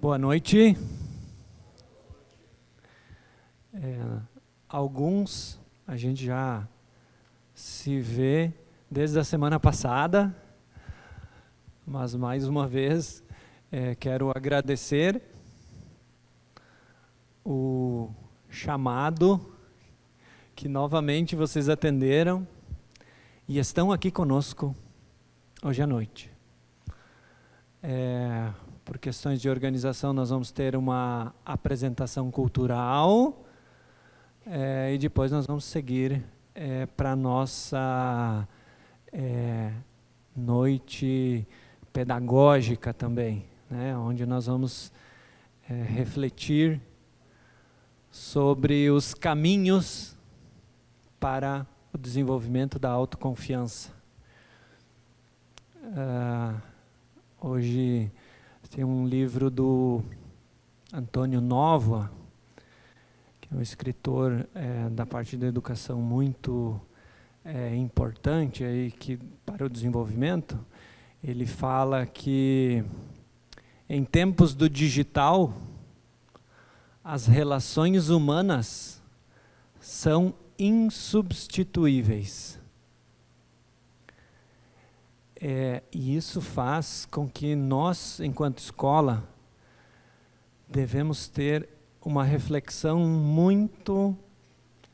Boa noite. Alguns a gente já se vê desde a semana passada, mas mais uma vez quero agradecer o chamado que novamente vocês atenderam e estão aqui conosco hoje à noite. Por questões de organização, nós vamos ter uma apresentação cultural e depois nós vamos seguir para a nossa noite pedagógica também, né, onde nós vamos refletir sobre os caminhos para o desenvolvimento da autoconfiança. Hoje tem um livro do Antônio Novoa, que é um escritor da parte da educação muito importante aí, para o desenvolvimento. Ele fala que em tempos do digital, as relações humanas são insubstituíveis. E isso faz com que nós, enquanto escola, devemos ter uma reflexão muito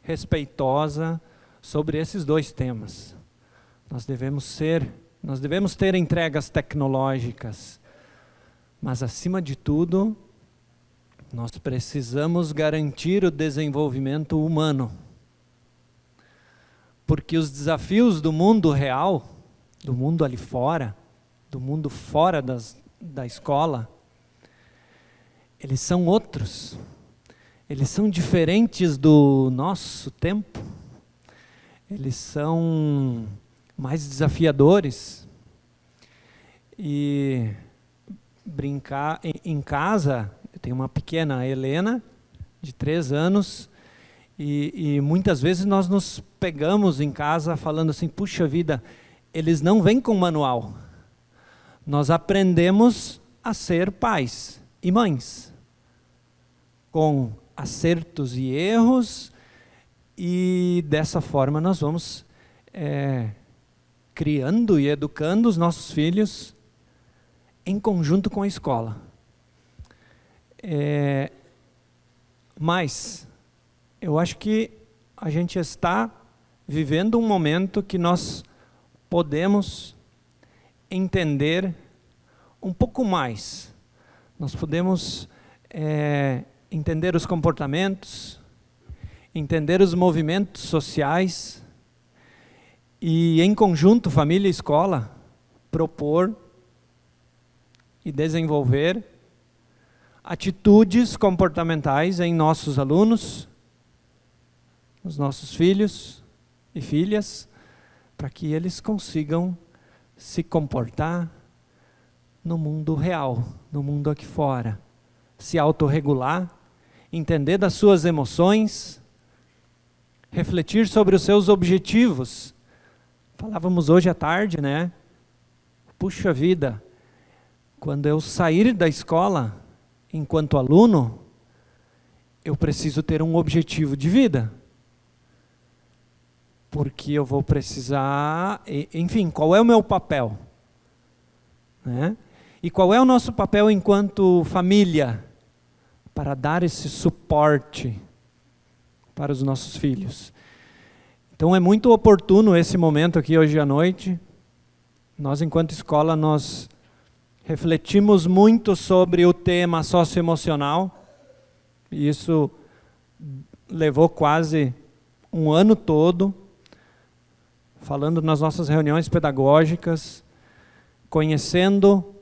respeitosa sobre esses dois temas. Nós devemos ter entregas tecnológicas, mas acima de tudo, nós precisamos garantir o desenvolvimento humano. Porque os desafios do mundo real, do mundo ali fora, do mundo fora da escola, eles são outros. Eles são diferentes do nosso tempo. Eles são mais desafiadores. E brincar em casa, eu tenho uma pequena, a Helena, de 3 anos, e muitas vezes nós nos pegamos em casa falando assim, puxa vida, eles não vêm com manual. Nós aprendemos a ser pais e mães, com acertos e erros, e dessa forma nós vamos criando e educando os nossos filhos em conjunto com a escola. Mas eu acho que a gente está vivendo um momento que nós podemos entender um pouco mais. Nós podemos entender os comportamentos, entender os movimentos sociais e, em conjunto, família e escola, propor e desenvolver atitudes comportamentais em nossos alunos, nos nossos filhos e filhas, para que eles consigam se comportar no mundo real, no mundo aqui fora, se autorregular, entender das suas emoções, refletir sobre os seus objetivos. Falávamos hoje à tarde, né? Puxa vida, quando eu sair da escola, enquanto aluno, eu preciso ter um objetivo de vida. Porque eu vou precisar, enfim, qual é o meu papel? Né? E qual é o nosso papel enquanto família para dar esse suporte para os nossos filhos? Então é muito oportuno esse momento aqui hoje à noite. Nós, enquanto escola, nós refletimos muito sobre o tema socioemocional. E isso levou quase um ano todo, falando nas nossas reuniões pedagógicas, conhecendo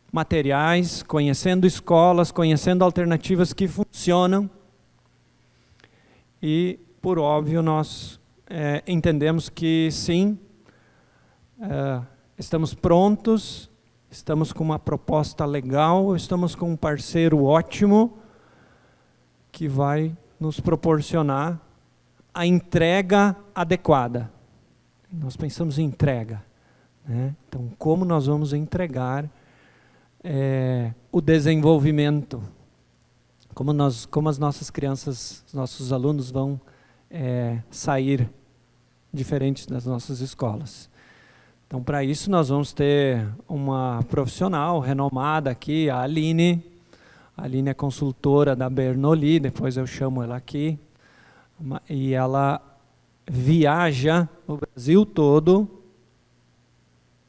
materiais, conhecendo escolas, conhecendo alternativas que funcionam. E, por óbvio, nós entendemos que sim, estamos prontos, estamos com uma proposta legal, estamos com um parceiro ótimo que vai nos proporcionar a entrega adequada. Nós pensamos em entrega, né? Então, como nós vamos entregar o desenvolvimento, como as nossas crianças, os nossos alunos vão sair diferentes das nossas escolas. Então, para isso, nós vamos ter uma profissional renomada aqui, a Aline. A Aline é consultora da Bernoulli, depois eu chamo ela aqui. E ela viaja o Brasil todo,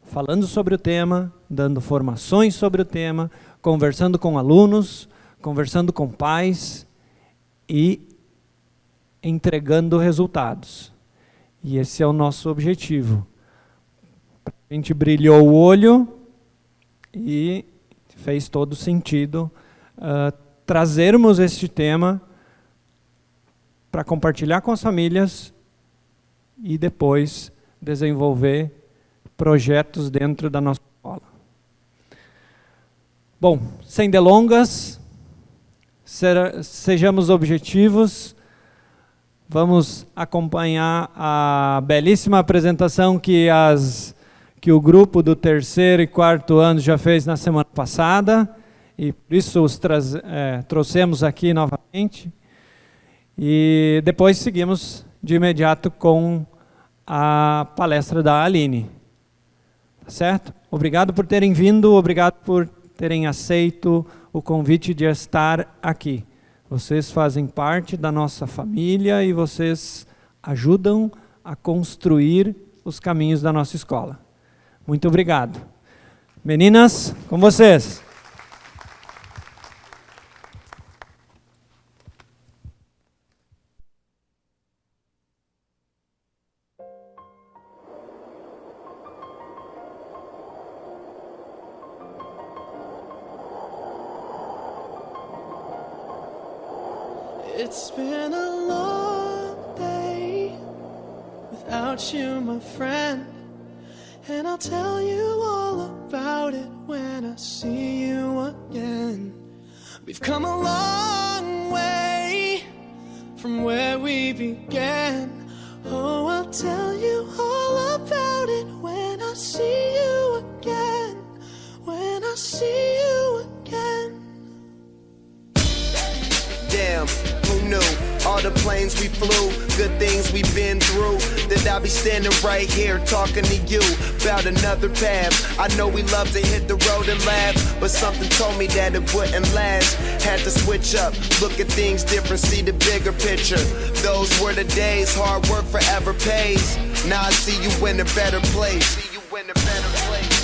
falando sobre o tema, dando formações sobre o tema, conversando com alunos, conversando com pais e entregando resultados. E esse é o nosso objetivo. A gente brilhou o olho e fez todo sentido trazermos este tema para compartilhar com as famílias e depois desenvolver projetos dentro da nossa escola. Bom, sem delongas, sejamos objetivos. Vamos acompanhar a belíssima apresentação que o grupo do 3º e 4º ano já fez na semana passada, e por isso os trouxemos aqui novamente. E depois seguimos de imediato com a palestra da Aline. Tá certo? Obrigado por terem vindo, obrigado por terem aceito o convite de estar aqui. Vocês fazem parte da nossa família e vocês ajudam a construir os caminhos da nossa escola. Muito obrigado. Meninas, com vocês. It's been a long day without you, my friend, and I'll tell you all about it when I see you again. We've come a long way from where we began. Oh, I'll tell you all about it when I see you again. When I see you again. Damn, who knew? All the planes we flew, good things we've been through, that I'll be standing right here talking to you about another path. I know we love to hit the road and laugh, but something told me that it wouldn't last. Had to switch up, look at things different, see the bigger picture. Those were the days, hard work forever pays. Now I see you in a better place. See you in a better place.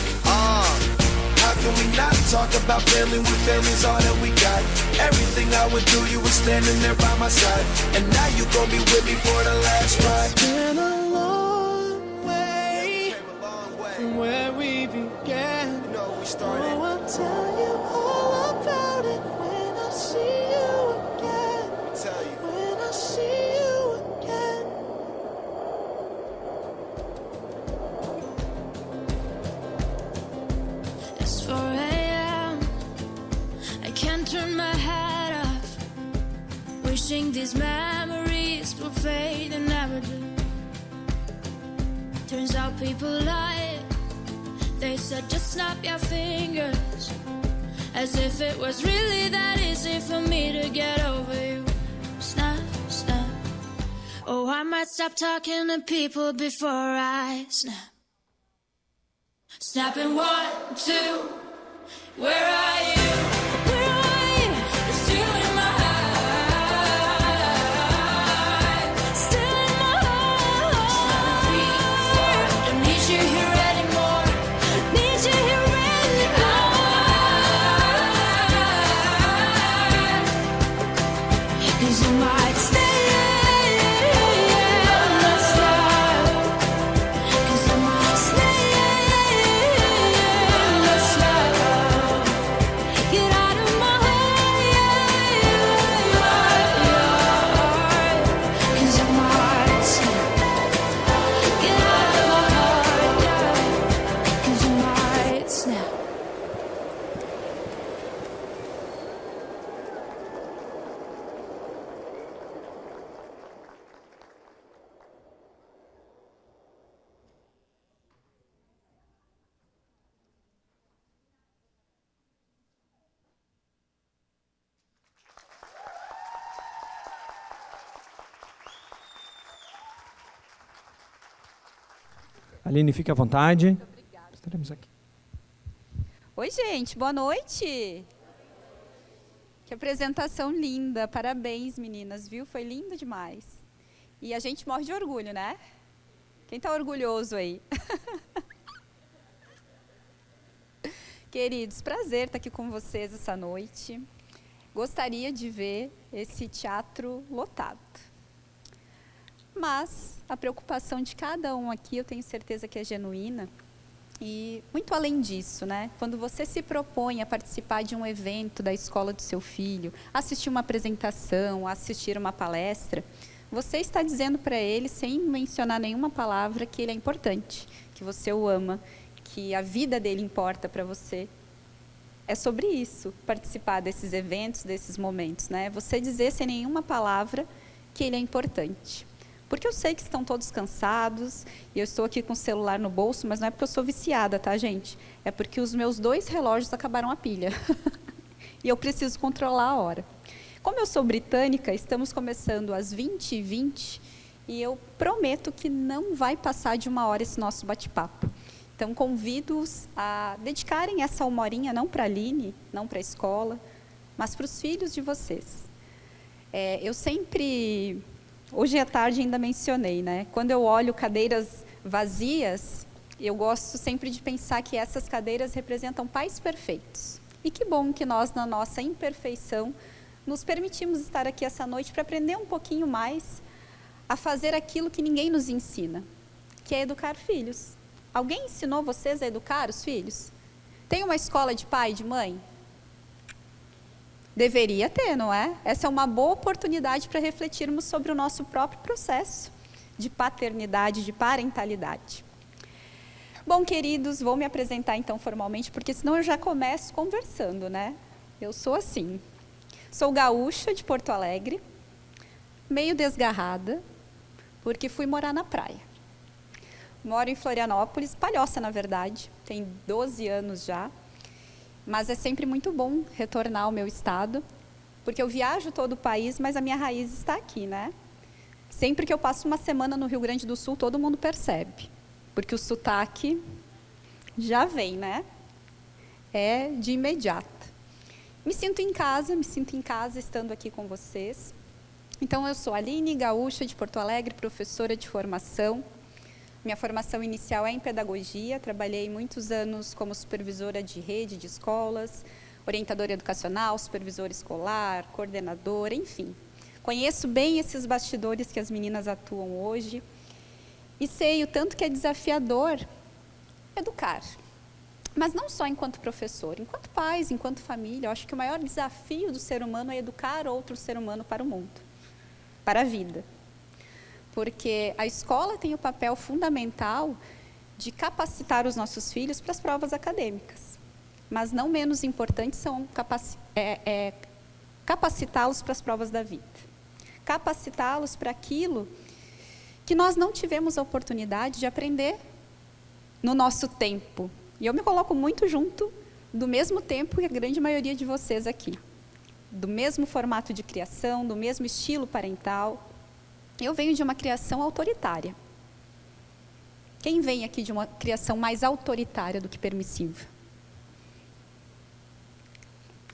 How can we not talk about family when family's all that we got? Everything I would do, you were standing there by my side, and now you gon' be with me for the last ride. It's been a long way from where we began. You know we started. Oh, I'll tell you all about it when I see you again. Tell you. When I see you again. It's 4 a.m. I can't turn my head off, wishing these memories will fade and never do. Turns out people lie. They said just snap your fingers, as if it was really that easy for me to get over you. Snap, snap. Oh, I might stop talking to people before I snap. Snapping 1, 2. Where are you? Where are you? You're still in my heart. Still in my heart. Snapping 3, 4. Don't need you here anymore. Need you here anymore. 'Cause you might stay. You Aline, fique à vontade. Muito obrigada. Estaremos aqui. Oi, gente, boa noite. Que apresentação linda, parabéns, meninas, viu? Foi lindo demais. E a gente morre de orgulho, né? Quem está orgulhoso aí? Queridos, prazer estar aqui com vocês essa noite. Gostaria de ver esse teatro lotado. Mas a preocupação de cada um aqui, eu tenho certeza que é genuína. E muito além disso, né? Quando você se propõe a participar de um evento da escola do seu filho, assistir uma apresentação, assistir uma palestra, você está dizendo para ele, sem mencionar nenhuma palavra, que ele é importante, que você o ama, que a vida dele importa para você. É sobre isso, participar desses eventos, desses momentos, né? Você dizer sem nenhuma palavra que ele é importante. Porque eu sei que estão todos cansados, e eu estou aqui com o celular no bolso, mas não é porque eu sou viciada, tá, gente? É porque os meus 2 relógios acabaram a pilha. E eu preciso controlar a hora. Como eu sou britânica, estamos começando às 20h20, e eu prometo que não vai passar de 1 hora esse nosso bate-papo. Então, convido-os a dedicarem essa 1 horinha, não para a Aline, não para a escola, mas para os filhos de vocês. Eu sempre... Hoje à tarde ainda mencionei, né? Quando eu olho cadeiras vazias, eu gosto sempre de pensar que essas cadeiras representam pais perfeitos. E que bom que nós, na nossa imperfeição, nos permitimos estar aqui essa noite para aprender um pouquinho mais a fazer aquilo que ninguém nos ensina, que é educar filhos. Alguém ensinou vocês a educar os filhos? Tem uma escola de pai e de mãe? Deveria ter, não é? Essa é uma boa oportunidade para refletirmos sobre o nosso próprio processo de paternidade, de parentalidade. Bom, queridos, vou me apresentar então formalmente, porque senão eu já começo conversando, né? Eu sou assim. Sou gaúcha de Porto Alegre, meio desgarrada, porque fui morar na praia. Moro em Florianópolis, palhoça na verdade, tem 12 anos já. Mas é sempre muito bom retornar ao meu estado, porque eu viajo todo o país, mas a minha raiz está aqui, né? Sempre que eu passo uma semana no Rio Grande do Sul, todo mundo percebe, porque o sotaque já vem, né? É de imediato. Me sinto em casa estando aqui com vocês. Então, eu sou Aline, gaúcha de Porto Alegre, professora de formação. Minha formação inicial é em pedagogia, trabalhei muitos anos como supervisora de rede de escolas, orientadora educacional, supervisora escolar, coordenadora, enfim. Conheço bem esses bastidores que as meninas atuam hoje e sei o tanto que é desafiador educar. Mas não só enquanto professor, enquanto pais, enquanto família. Eu acho que o maior desafio do ser humano é educar outro ser humano para o mundo, para a vida. Porque a escola tem o papel fundamental de capacitar os nossos filhos para as provas acadêmicas. Mas não menos importante são capacitá-los para as provas da vida. Capacitá-los para aquilo que nós não tivemos a oportunidade de aprender no nosso tempo. E eu me coloco muito junto do mesmo tempo que a grande maioria de vocês aqui. Do mesmo formato de criação, do mesmo estilo parental. Eu venho de uma criação autoritária. Quem vem aqui de uma criação mais autoritária do que permissiva?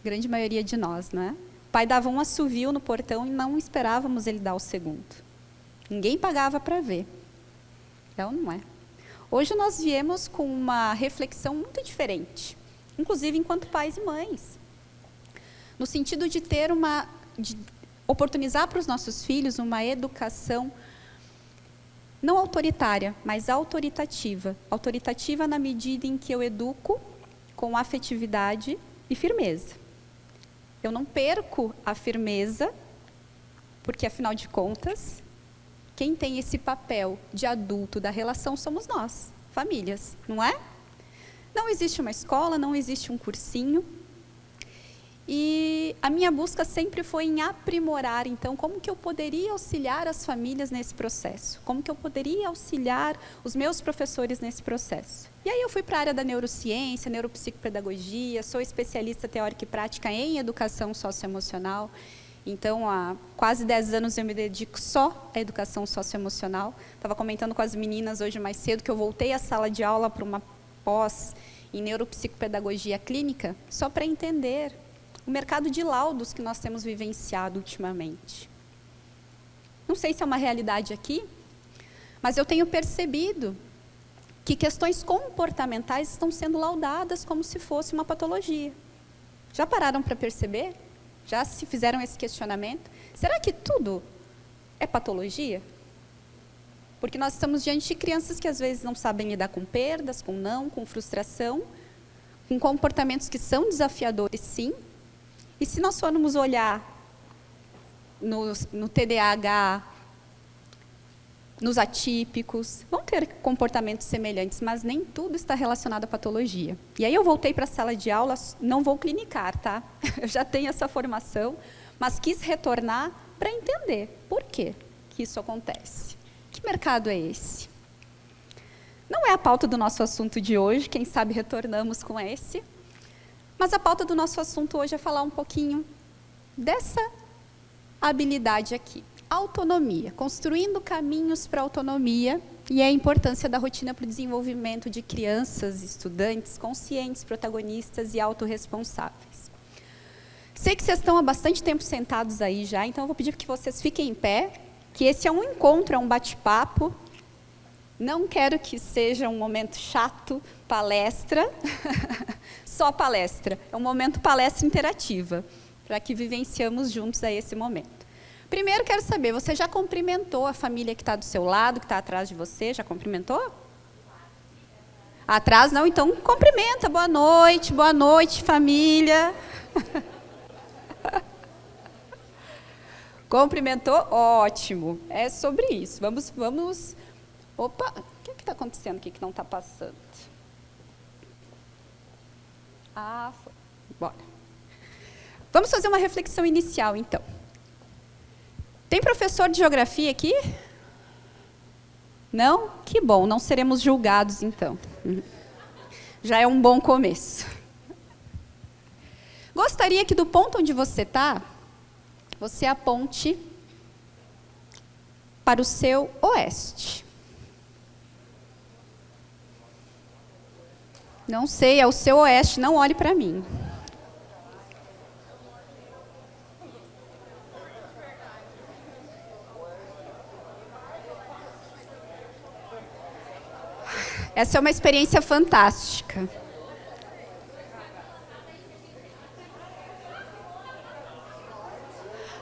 Grande maioria de nós, né? O pai dava um assovio no portão e não esperávamos ele dar o segundo. Ninguém pagava para ver. Então, não é. Hoje nós viemos com uma reflexão muito diferente, inclusive enquanto pais e mães. No sentido de ter oportunizar para os nossos filhos uma educação não autoritária, mas autoritativa. Autoritativa na medida em que eu educo com afetividade e firmeza. Eu não perco a firmeza, porque, afinal de contas, quem tem esse papel de adulto da relação somos nós, famílias, não é? Não existe uma escola, não existe um cursinho. E a minha busca sempre foi em aprimorar, então, como que eu poderia auxiliar as famílias nesse processo? Como que eu poderia auxiliar os meus professores nesse processo? E aí eu fui para a área da neurociência, neuropsicopedagogia, sou especialista teórica e prática em educação socioemocional. Então, há quase 10 anos eu me dedico só à educação socioemocional. Estava comentando com as meninas hoje mais cedo que eu voltei à sala de aula para uma pós em neuropsicopedagogia clínica, só para entender o mercado de laudos que nós temos vivenciado ultimamente. Não sei se é uma realidade aqui, mas eu tenho percebido que questões comportamentais estão sendo laudadas como se fosse uma patologia. Já pararam para perceber? Já se fizeram esse questionamento? Será que tudo é patologia? Porque nós estamos diante de crianças que às vezes não sabem lidar com perdas, com não, com frustração, com comportamentos que são desafiadores, sim. E se nós formos olhar no TDAH, nos atípicos, vão ter comportamentos semelhantes, mas nem tudo está relacionado à patologia. E aí eu voltei para a sala de aula, não vou clinicar, tá? Eu já tenho essa formação, mas quis retornar para entender por que isso acontece. Que mercado é esse? Não é a pauta do nosso assunto de hoje, quem sabe retornamos com esse, mas a pauta do nosso assunto hoje é falar um pouquinho dessa habilidade aqui. Autonomia, construindo caminhos para a autonomia e a importância da rotina para o desenvolvimento de crianças, estudantes, conscientes, protagonistas e autorresponsáveis. Sei que vocês estão há bastante tempo sentados aí já, então eu vou pedir que vocês fiquem em pé, que esse é um encontro, é um bate-papo. Não quero que seja um momento chato, palestra, só palestra. É um momento palestra interativa, para que vivenciamos juntos a esse momento. Primeiro, quero saber, você já cumprimentou a família que está do seu lado, que está atrás de você? Já cumprimentou? Atrás não? Então, cumprimenta. Boa noite, família. Cumprimentou? Ótimo. É sobre isso. Vamos... Opa, o que está acontecendo aqui que não está passando? Ah, foi. Bora. Vamos fazer uma reflexão inicial, então. Tem professor de geografia aqui? Não? Que bom, não seremos julgados, então. Já é um bom começo. Gostaria que do ponto onde você está, você aponte para o seu oeste. Não sei, é o seu oeste, não olhe para mim. Essa é uma experiência fantástica.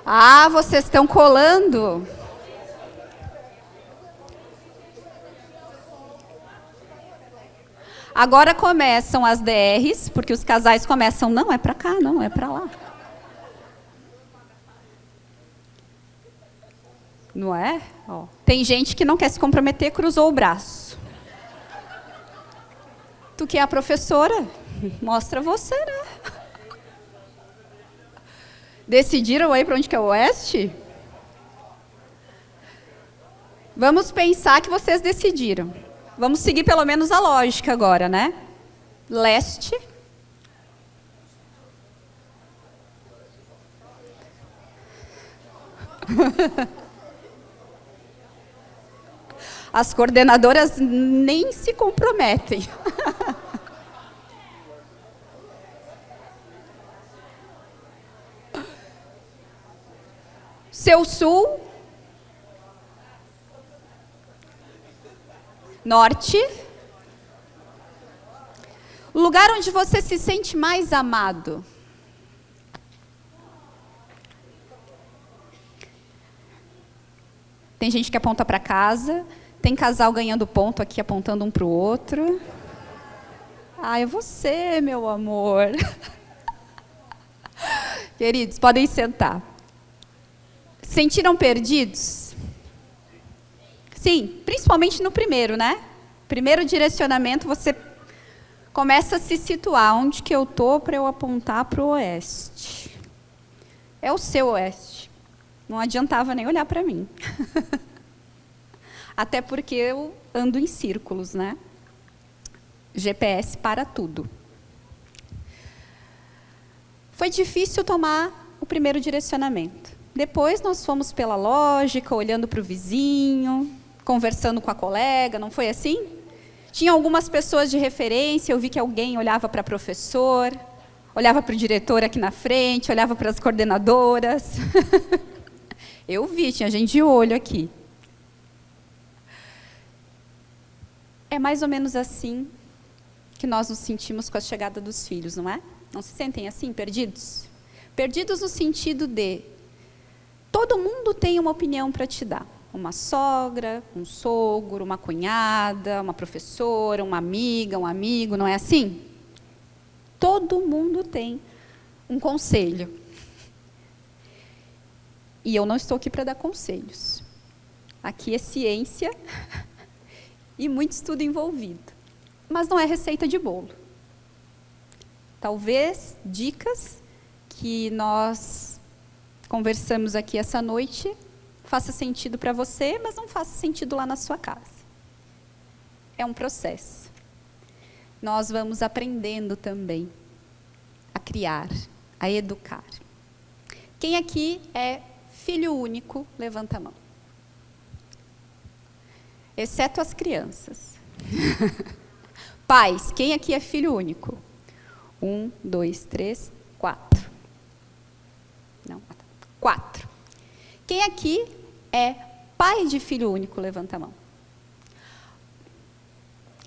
Ah, vocês estão colando. Agora começam as DRs, porque os casais começam, não, é para cá, não, é para lá. Não é? Ó, tem gente que não quer se comprometer, cruzou o braço. Tu que é a professora, mostra você, né? Decidiram aí para onde que é o oeste? Vamos pensar que vocês decidiram. Vamos seguir pelo menos a lógica agora, né? Leste. As coordenadoras nem se comprometem. Seu sul. Norte. O lugar onde você se sente mais amado. Tem gente que aponta para casa. Tem casal ganhando ponto aqui, apontando um para o outro. Ah, é você, meu amor. Queridos, podem sentar. Sentiram perdidos? Sim, principalmente no primeiro, né? Primeiro direcionamento, você começa a se situar. Onde que eu estou para eu apontar para o oeste? É o seu oeste. Não adiantava nem olhar para mim. Até porque eu ando em círculos, né? GPS para tudo. Foi difícil tomar o primeiro direcionamento. Depois nós fomos pela lógica, olhando para o vizinho, conversando com a colega, não foi assim? Tinha algumas pessoas de referência, eu vi que alguém olhava para professor, olhava para o diretor aqui na frente, olhava para as coordenadoras. Eu vi, tinha gente de olho aqui. É mais ou menos assim que nós nos sentimos com a chegada dos filhos, não é? Não se sentem assim, perdidos? Perdidos no sentido de todo mundo tem uma opinião para te dar. Uma sogra, um sogro, uma cunhada, uma professora, uma amiga, um amigo, não é assim? Todo mundo tem um conselho. E eu não estou aqui para dar conselhos. Aqui é ciência e muito estudo envolvido. Mas não é receita de bolo. Talvez dicas que nós conversamos aqui essa noite faça sentido para você, mas não faça sentido lá na sua casa. É um processo. Nós vamos aprendendo também a criar, a educar. Quem aqui é filho único, levanta a mão. Exceto as crianças. Pais, quem aqui é filho único? 1, 2, 3, 4. Não, 4. Quem aqui é pai de filho único? Levanta a mão.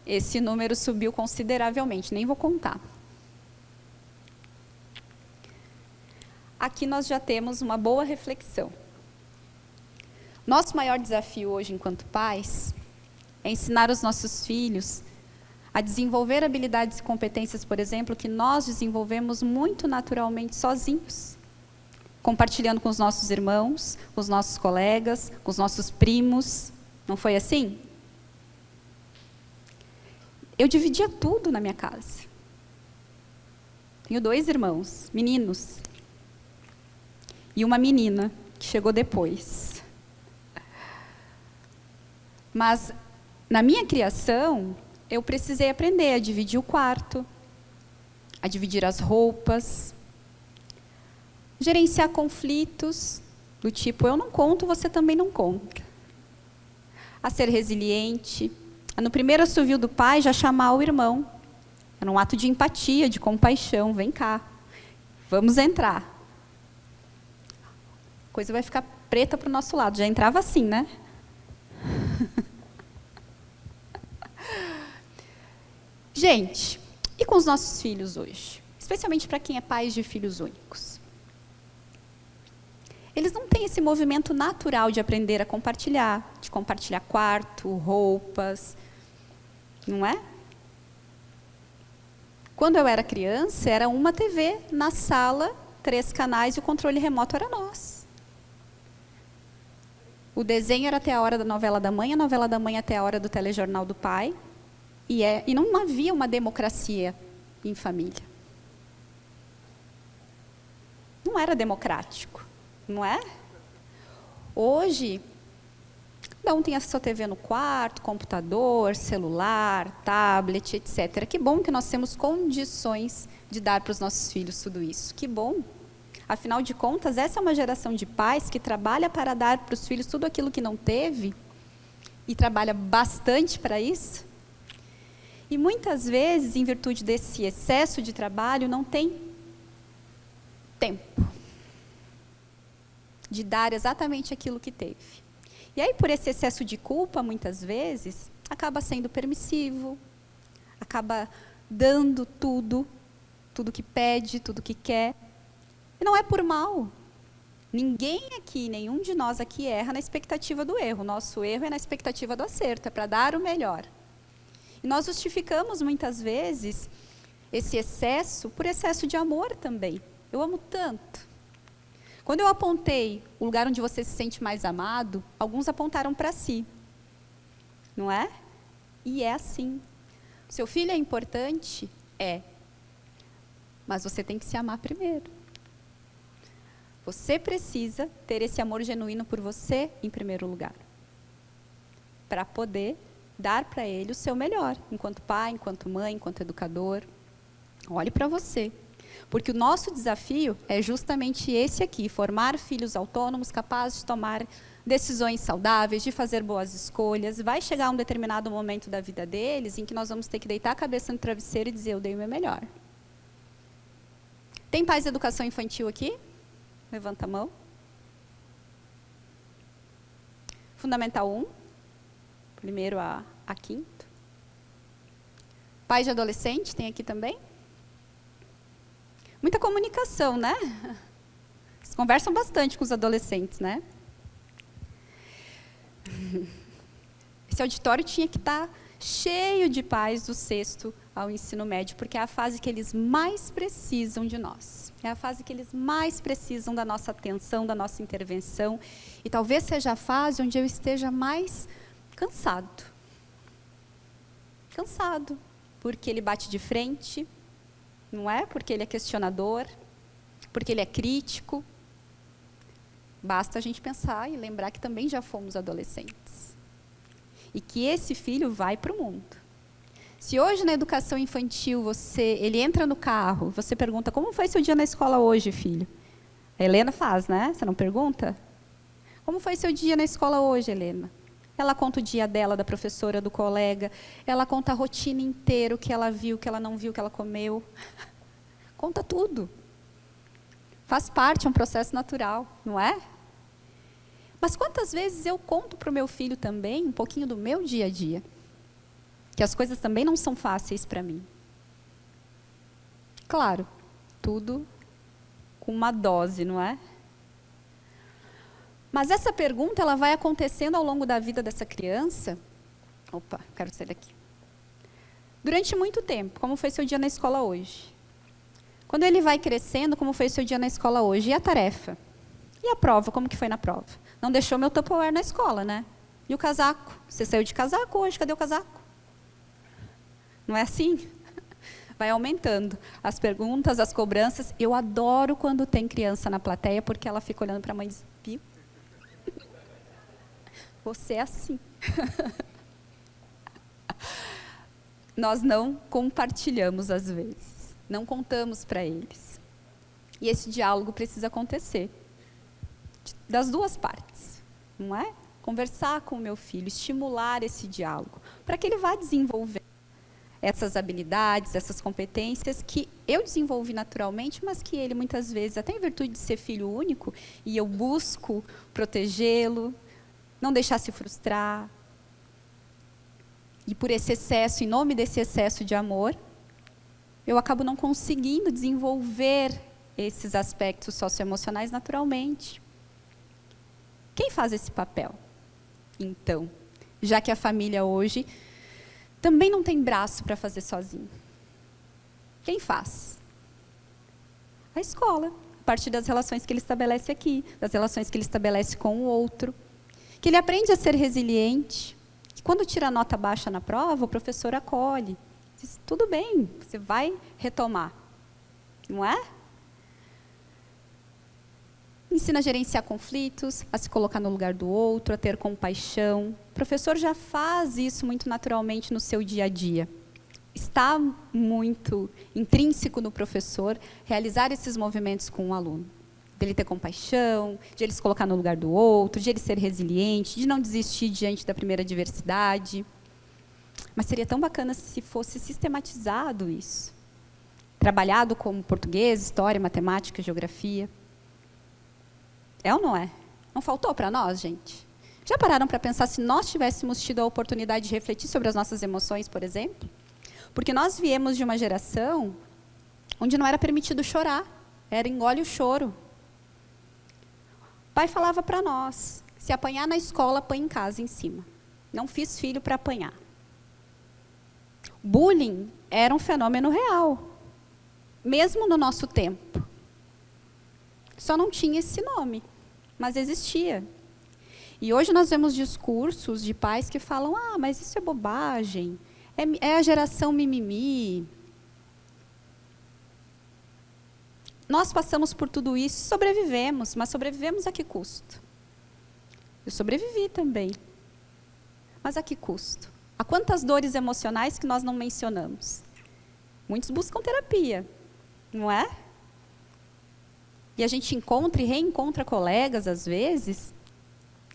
Esse número subiu consideravelmente, nem vou contar. Aqui nós já temos uma boa reflexão. Nosso maior desafio hoje, enquanto pais, é ensinar os nossos filhos a desenvolver habilidades e competências, por exemplo, que nós desenvolvemos muito naturalmente sozinhos, compartilhando com os nossos irmãos, com os nossos colegas, com os nossos primos. Não foi assim? Eu dividia tudo na minha casa. Tenho 2 irmãos, meninos, e uma menina, que chegou depois. Mas, na minha criação, eu precisei aprender a dividir o quarto, a dividir as roupas, gerenciar conflitos, do tipo, eu não conto, você também não conta. A ser resiliente, a no primeiro assovio do pai já chamar o irmão. Era um ato de empatia, de compaixão, vem cá, vamos entrar. A coisa vai ficar preta para o nosso lado, já entrava assim, né? Gente, e com os nossos filhos hoje? Especialmente para quem é pai de filhos únicos. Eles não têm esse movimento natural de aprender a compartilhar, de compartilhar quarto, roupas, não é? Quando eu era criança, era uma TV na sala, 3 canais e o controle remoto era nosso. O desenho era até a hora da novela da mãe, a novela da mãe até a hora do telejornal do pai. E não havia uma democracia em família. Não era democrático, não é? Hoje, cada um tem a sua TV no quarto, computador, celular, tablet, etc. Que bom que nós temos condições de dar para os nossos filhos tudo isso. Que bom. Afinal de contas, essa é uma geração de pais que trabalha para dar para os filhos tudo aquilo que não teve e trabalha bastante para isso. E muitas vezes, em virtude desse excesso de trabalho, não tem tempo de dar exatamente aquilo que teve. E aí, por esse excesso de culpa, muitas vezes, acaba sendo permissivo, acaba dando tudo que pede, tudo que quer. E não é por mal. Ninguém aqui, nenhum de nós aqui erra na expectativa do erro. Nosso erro é na expectativa do acerto, é para dar o melhor. E nós justificamos, muitas vezes, esse excesso por excesso de amor também. Eu amo tanto. Quando eu apontei o lugar onde você se sente mais amado, alguns apontaram para si. Não é? E é assim. O seu filho é importante? É. Mas você tem que se amar primeiro. Você precisa ter esse amor genuíno por você em primeiro lugar. Para poder dar para ele o seu melhor, enquanto pai, enquanto mãe, enquanto educador. Olhe para você. Porque o nosso desafio é justamente esse aqui, formar filhos autônomos, capazes de tomar decisões saudáveis, de fazer boas escolhas. Vai chegar um determinado momento da vida deles em que nós vamos ter que deitar a cabeça no travesseiro e dizer, eu dei o meu melhor. Tem pais de educação infantil aqui? Levanta a mão. Fundamental 1, primeiro a quinto. Pais de adolescente, tem aqui também? Muita comunicação, né? Eles conversam bastante com os adolescentes, né? Esse auditório tinha que estar cheio de pais do 6º ao ensino médio, porque é a fase que eles mais precisam de nós. É a fase que eles mais precisam da nossa atenção, da nossa intervenção. E talvez seja a fase onde eu esteja mais cansado. Cansado, porque ele bate de frente, não é? Porque ele é questionador, porque ele é crítico. Basta a gente pensar e lembrar que também já fomos adolescentes. E que esse filho vai para o mundo. Se hoje na educação infantil ele entra no carro, você pergunta, como foi seu dia na escola hoje, filho? A Helena faz, né? Você não pergunta? Como foi seu dia na escola hoje, Helena? Ela conta o dia dela, da professora, do colega. Ela conta a rotina inteira, o que ela viu, o que ela não viu, o que ela comeu. Conta tudo. Faz parte, é um processo natural, não é? Mas quantas vezes eu conto para o meu filho também um pouquinho do meu dia a dia? Que as coisas também não são fáceis para mim. Claro, tudo com uma dose, não é? Mas essa pergunta ela vai acontecendo ao longo da vida dessa criança. Opa, quero sair daqui. Durante muito tempo, como foi seu dia na escola hoje? Quando ele vai crescendo, como foi seu dia na escola hoje? E a tarefa? E a prova, como que foi na prova? Não deixou meu Tupperware na escola, né? E o casaco? Você saiu de casaco hoje, cadê o casaco? Não é assim? Vai aumentando as perguntas, as cobranças. Eu adoro quando tem criança na plateia, porque ela fica olhando para a mãe e diz, viu? Você é assim. Nós não compartilhamos às vezes, não contamos para eles. E esse diálogo precisa acontecer, das duas partes, não é? Conversar com o meu filho, estimular esse diálogo, para que ele vá desenvolver essas habilidades, essas competências que eu desenvolvi naturalmente, mas que ele muitas vezes, até em virtude de ser filho único, e eu busco protegê-lo, não deixar se frustrar. E por esse excesso, em nome desse excesso de amor, eu acabo não conseguindo desenvolver esses aspectos socioemocionais naturalmente. Quem faz esse papel? Então, já que a família hoje também não tem braço para fazer sozinho. Quem faz? A escola, a partir das relações que ele estabelece aqui, das relações que ele estabelece com o outro. Que ele aprende a ser resiliente, que quando tira nota baixa na prova, o professor acolhe. Diz, tudo bem, você vai retomar. Não é? Ensina a gerenciar conflitos, a se colocar no lugar do outro, a ter compaixão. O professor já faz isso muito naturalmente no seu dia a dia. Está muito intrínseco no professor realizar esses movimentos com o aluno. De ele ter compaixão, de ele se colocar no lugar do outro, de ele ser resiliente, de não desistir diante da primeira adversidade. Mas seria tão bacana se fosse sistematizado isso. Trabalhado como português, história, matemática, geografia. É ou não é? Não faltou para nós, gente? Já pararam para pensar se nós tivéssemos tido a oportunidade de refletir sobre as nossas emoções, por exemplo? Porque nós viemos de uma geração onde não era permitido chorar, era engole o choro. O pai falava para nós, se apanhar na escola, apanha em casa em cima. Não fiz filho para apanhar. Bullying era um fenômeno real, mesmo no nosso tempo. Só não tinha esse nome, mas existia. E hoje nós vemos discursos de pais que falam, mas isso é bobagem, é a geração mimimi. Nós passamos por tudo isso e sobrevivemos, mas sobrevivemos a que custo? Eu sobrevivi também. Mas a que custo? A quantas dores emocionais que nós não mencionamos? Muitos buscam terapia, não é? E a gente encontra e reencontra colegas, às vezes,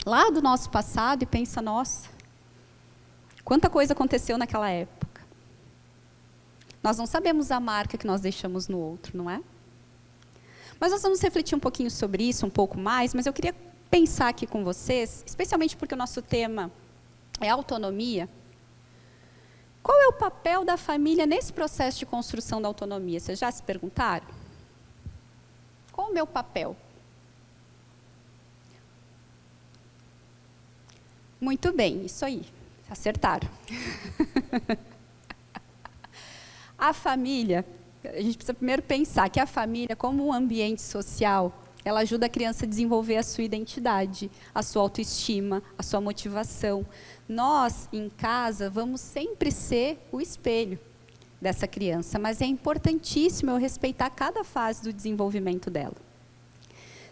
lá do nosso passado e pensa, nossa, quanta coisa aconteceu naquela época. Nós não sabemos a marca que nós deixamos no outro, não é? Mas nós vamos refletir um pouquinho sobre isso, um pouco mais, mas eu queria pensar aqui com vocês, especialmente porque o nosso tema é autonomia. Qual é o papel da família nesse processo de construção da autonomia? Vocês já se perguntaram? Qual o meu papel? Muito bem, isso aí, acertaram. A família, a gente precisa primeiro pensar que a família, como um ambiente social, ela ajuda a criança a desenvolver a sua identidade, a sua autoestima, a sua motivação. Nós, em casa, vamos sempre ser o espelho dessa criança, mas é importantíssimo eu respeitar cada fase do desenvolvimento dela.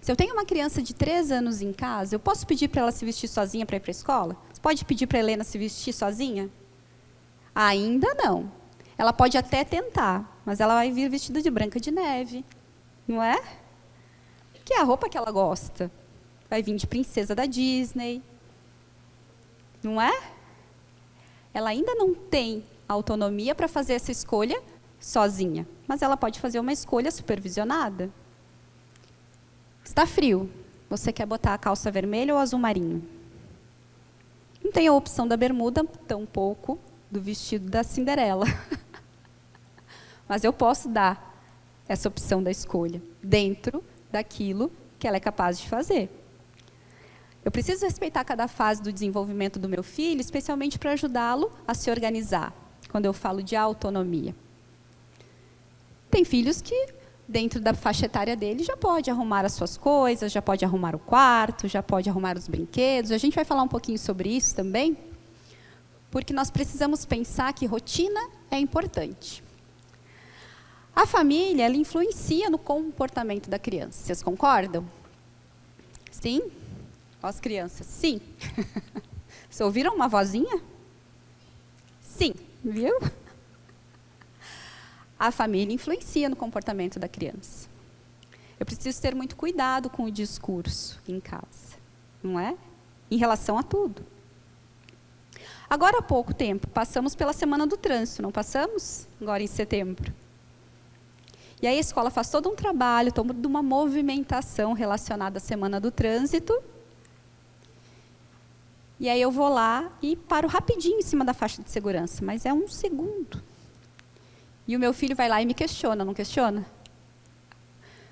Se eu tenho uma criança de 3 anos em casa, eu posso pedir para ela se vestir sozinha para ir para a escola? Você pode pedir para a Helena se vestir sozinha? Ainda não. Ela pode até tentar, mas ela vai vir vestida de Branca de Neve, não é? Que é a roupa que ela gosta. Vai vir de princesa da Disney, não é? Ela ainda não tem autonomia para fazer essa escolha sozinha, mas ela pode fazer uma escolha supervisionada. Está frio, você quer botar a calça vermelha ou azul marinho? Não tem a opção da bermuda, tampouco do vestido da Cinderela. Mas eu posso dar essa opção da escolha, dentro daquilo que ela é capaz de fazer. Eu preciso respeitar cada fase do desenvolvimento do meu filho, especialmente para ajudá-lo a se organizar, quando eu falo de autonomia. Tem filhos que, dentro da faixa etária dele, já pode arrumar as suas coisas, já pode arrumar o quarto, já pode arrumar os brinquedos. A gente vai falar um pouquinho sobre isso também, porque nós precisamos pensar que rotina é importante. A família, ela influencia no comportamento da criança. Vocês concordam? Sim? As crianças, sim. Vocês ouviram uma vozinha? Sim, viu? A família influencia no comportamento da criança. Eu preciso ter muito cuidado com o discurso em casa, não é? Em relação a tudo. Agora, há pouco tempo, passamos pela Semana do Trânsito, não passamos? Agora em setembro. E aí a escola faz todo um trabalho, toda uma movimentação relacionada à Semana do Trânsito. E aí eu vou lá e paro rapidinho em cima da faixa de segurança, mas é 1 segundo. E o meu filho vai lá e me questiona, não questiona?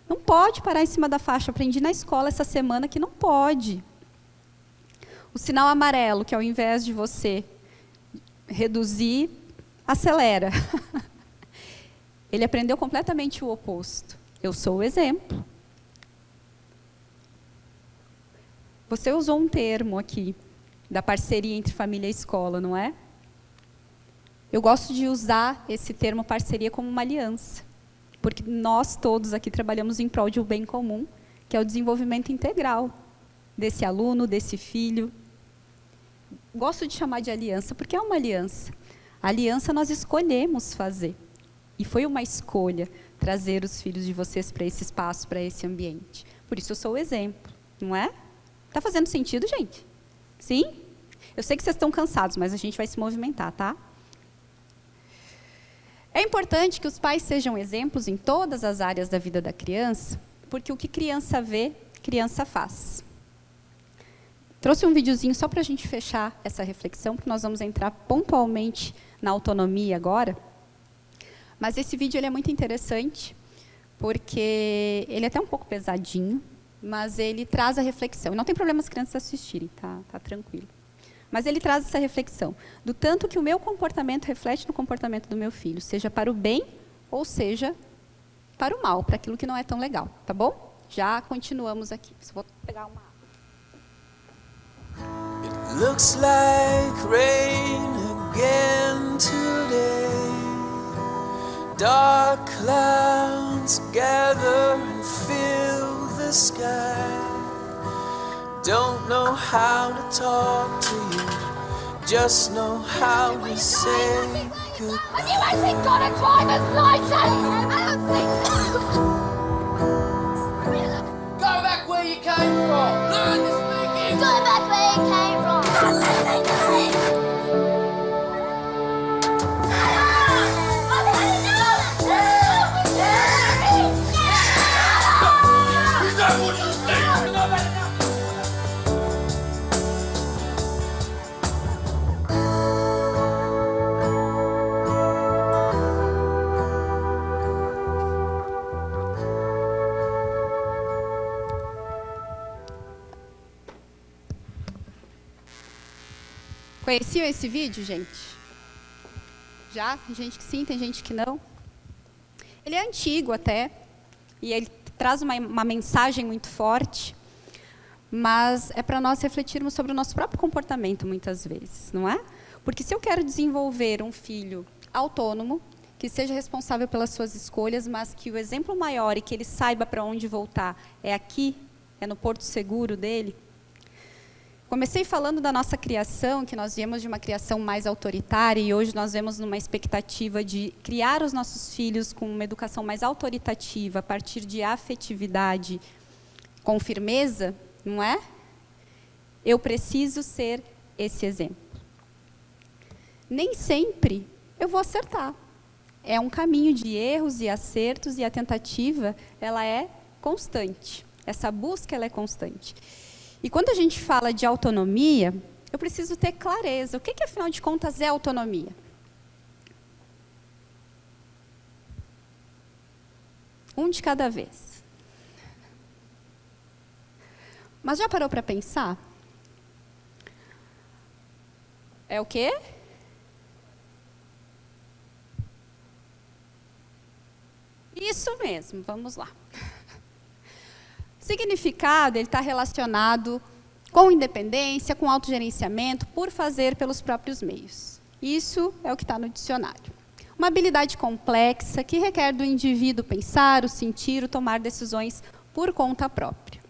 Não pode parar em cima da faixa, aprendi na escola essa semana que não pode. O sinal amarelo, que ao invés de você reduzir, acelera. Ele aprendeu completamente o oposto. Eu sou o exemplo. Você usou um termo aqui, da parceria entre família e escola, não é? Eu gosto de usar esse termo parceria como uma aliança, porque nós todos aqui trabalhamos em prol de um bem comum, que é o desenvolvimento integral desse aluno, desse filho. Gosto de chamar de aliança, porque é uma aliança. A aliança nós escolhemos fazer. E foi uma escolha trazer os filhos de vocês para esse espaço, para esse ambiente. Por isso eu sou o exemplo, não é? Está fazendo sentido, gente? Sim? Eu sei que vocês estão cansados, mas a gente vai se movimentar, tá? É importante que os pais sejam exemplos em todas as áreas da vida da criança, porque o que criança vê, criança faz. Trouxe um videozinho só para a gente fechar essa reflexão, porque nós vamos entrar pontualmente na autonomia agora. Mas esse vídeo ele é muito interessante, porque ele é até um pouco pesadinho, mas ele traz a reflexão. E não tem problema as crianças assistirem, tá tranquilo. Mas ele traz essa reflexão, do tanto que o meu comportamento reflete no comportamento do meu filho, seja para o bem ou seja para o mal, para aquilo que não é tão legal, tá bom? Já continuamos aqui. Só vou pegar uma água. It looks like rain again today. Dark clouds gather and fill the sky. Don't know how to talk to you, just know how to say goodbye. Have you actually got a driver's license? I don't think so. Conheciam esse vídeo, gente? Já? Tem gente que sim, tem gente que não. Ele é antigo até, e ele traz uma mensagem muito forte, mas é para nós refletirmos sobre o nosso próprio comportamento muitas vezes, não é? Porque se eu quero desenvolver um filho autônomo, que seja responsável pelas suas escolhas, mas que o exemplo maior e que ele saiba para onde voltar é aqui, é no porto seguro dele. Comecei falando da nossa criação, que nós viemos de uma criação mais autoritária e hoje nós vemos numa expectativa de criar os nossos filhos com uma educação mais autoritativa, a partir de afetividade, com firmeza, não é? Eu preciso ser esse exemplo. Nem sempre eu vou acertar. É um caminho de erros e acertos e a tentativa, ela é constante. Essa busca, ela é constante. E quando a gente fala de autonomia, eu preciso ter clareza. O que, afinal de contas, é autonomia? Um de cada vez. Mas já parou para pensar? É o quê? Isso mesmo, vamos lá. Significado, ele está relacionado com independência, com autogerenciamento, por fazer pelos próprios meios. Isso é o que está no dicionário. Uma habilidade complexa que requer do indivíduo pensar, o sentir, o tomar decisões por conta própria.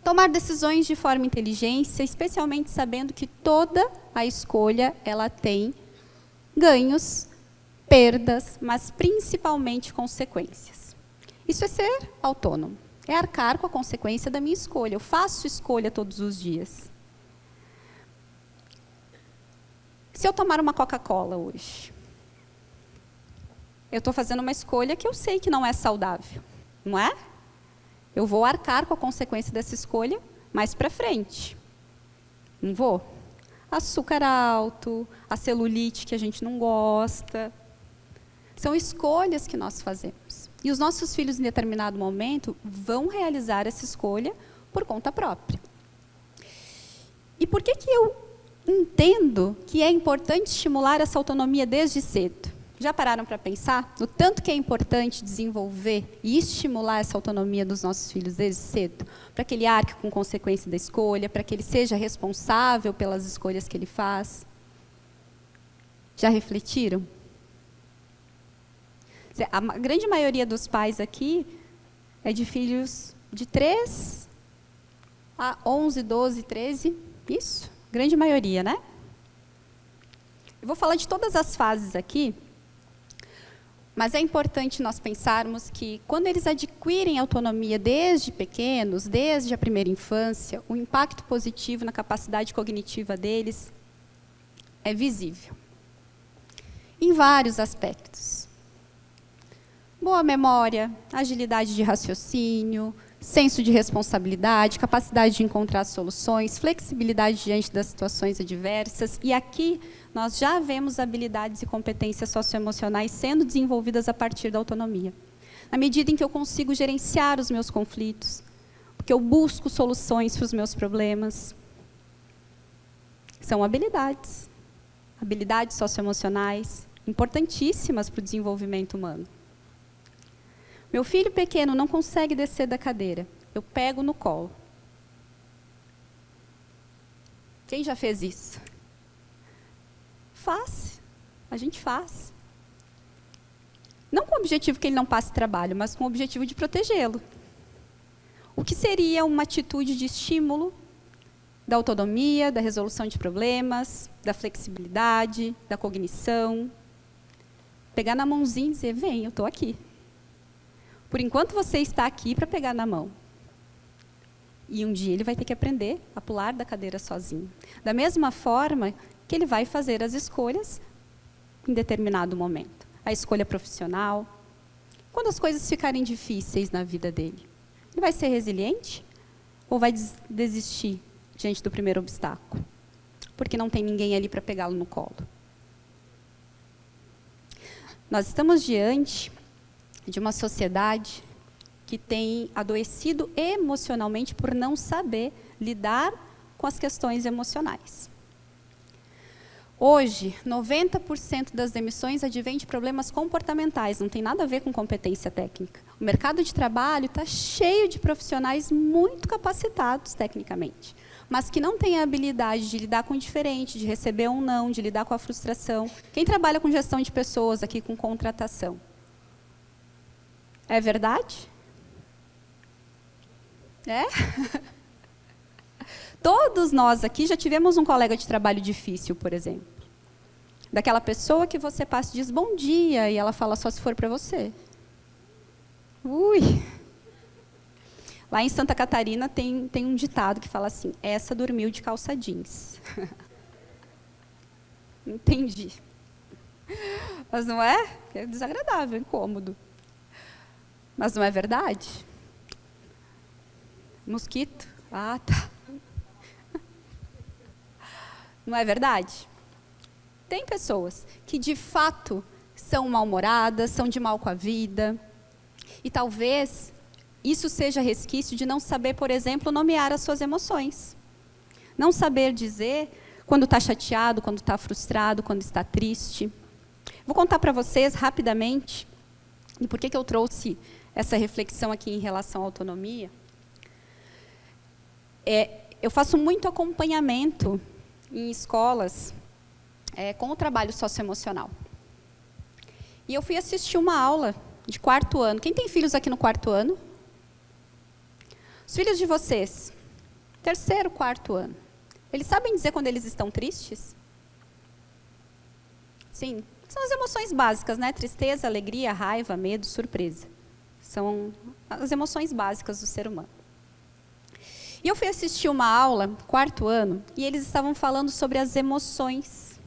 Tomar decisões de forma inteligente, especialmente sabendo que toda a escolha ela tem ganhos, perdas, mas principalmente consequências. Isso é ser autônomo. É arcar com a consequência da minha escolha. Eu faço escolha todos os dias. Se eu tomar uma Coca-Cola hoje, eu estou fazendo uma escolha que eu sei que não é saudável, não é? Eu vou arcar com a consequência dessa escolha mais para frente. Não vou? Açúcar alto, a celulite que a gente não gosta. São escolhas que nós fazemos. E os nossos filhos, em determinado momento, vão realizar essa escolha por conta própria. E por que eu entendo que é importante estimular essa autonomia desde cedo? Já pararam para pensar no tanto que é importante desenvolver e estimular essa autonomia dos nossos filhos desde cedo? Para que ele arque com consequência da escolha, para que ele seja responsável pelas escolhas que ele faz? Já refletiram? A grande maioria dos pais aqui é de filhos de 3 a 11, 12, 13, isso? Grande maioria, né? Eu vou falar de todas as fases aqui, mas é importante nós pensarmos que quando eles adquirem autonomia desde pequenos, desde a primeira infância, o impacto positivo na capacidade cognitiva deles é visível. Em vários aspectos. Boa memória, agilidade de raciocínio, senso de responsabilidade, capacidade de encontrar soluções, flexibilidade diante das situações adversas. E aqui nós já vemos habilidades e competências socioemocionais sendo desenvolvidas a partir da autonomia. Na medida em que eu consigo gerenciar os meus conflitos, porque eu busco soluções para os meus problemas. São habilidades socioemocionais, importantíssimas para o desenvolvimento humano. Meu filho pequeno não consegue descer da cadeira. Eu pego no colo. Quem já fez isso? Faz. A gente faz. Não com o objetivo que ele não passe trabalho, mas com o objetivo de protegê-lo. O que seria uma atitude de estímulo da autonomia, da resolução de problemas, da flexibilidade, da cognição? Pegar na mãozinha e dizer, vem, eu estou aqui. Por enquanto você está aqui para pegar na mão. E um dia ele vai ter que aprender a pular da cadeira sozinho. Da mesma forma que ele vai fazer as escolhas em determinado momento. A escolha profissional. Quando as coisas ficarem difíceis na vida dele, ele vai ser resiliente ou vai desistir diante do primeiro obstáculo? Porque não tem ninguém ali para pegá-lo no colo. Nós estamos diante de uma sociedade que tem adoecido emocionalmente por não saber lidar com as questões emocionais. Hoje, 90% das demissões advém de problemas comportamentais, não tem nada a ver com competência técnica. O mercado de trabalho está cheio de profissionais muito capacitados tecnicamente, mas que não têm a habilidade de lidar com o diferente, de receber um não, de lidar com a frustração. Quem trabalha com gestão de pessoas aqui, com contratação? É verdade? É? Todos nós aqui já tivemos um colega de trabalho difícil, por exemplo. Daquela pessoa que você passa e diz bom dia, e ela fala só se for para você. Ui! Lá em Santa Catarina tem um ditado que fala assim, essa dormiu de calça jeans. Entendi. Mas não é? É desagradável, incômodo. Mas não é verdade? Mosquito? Ah, tá. Não é verdade? Tem pessoas que, de fato, são mal-humoradas, são de mal com a vida. E talvez isso seja resquício de não saber, por exemplo, nomear as suas emoções. Não saber dizer quando está chateado, quando está frustrado, quando está triste. Vou contar para vocês, rapidamente, e por que eu trouxe essa reflexão aqui em relação à autonomia. Eu faço muito acompanhamento em escolas com o trabalho socioemocional. E eu fui assistir uma aula de 4º ano. Quem tem filhos aqui no 4º ano? Os filhos de vocês, 3º, 4º ano, eles sabem dizer quando eles estão tristes? Sim, são as emoções básicas, né? Tristeza, alegria, raiva, medo, surpresa. São as emoções básicas do ser humano. E eu fui assistir uma aula, 4º ano, e eles estavam falando sobre as emoções,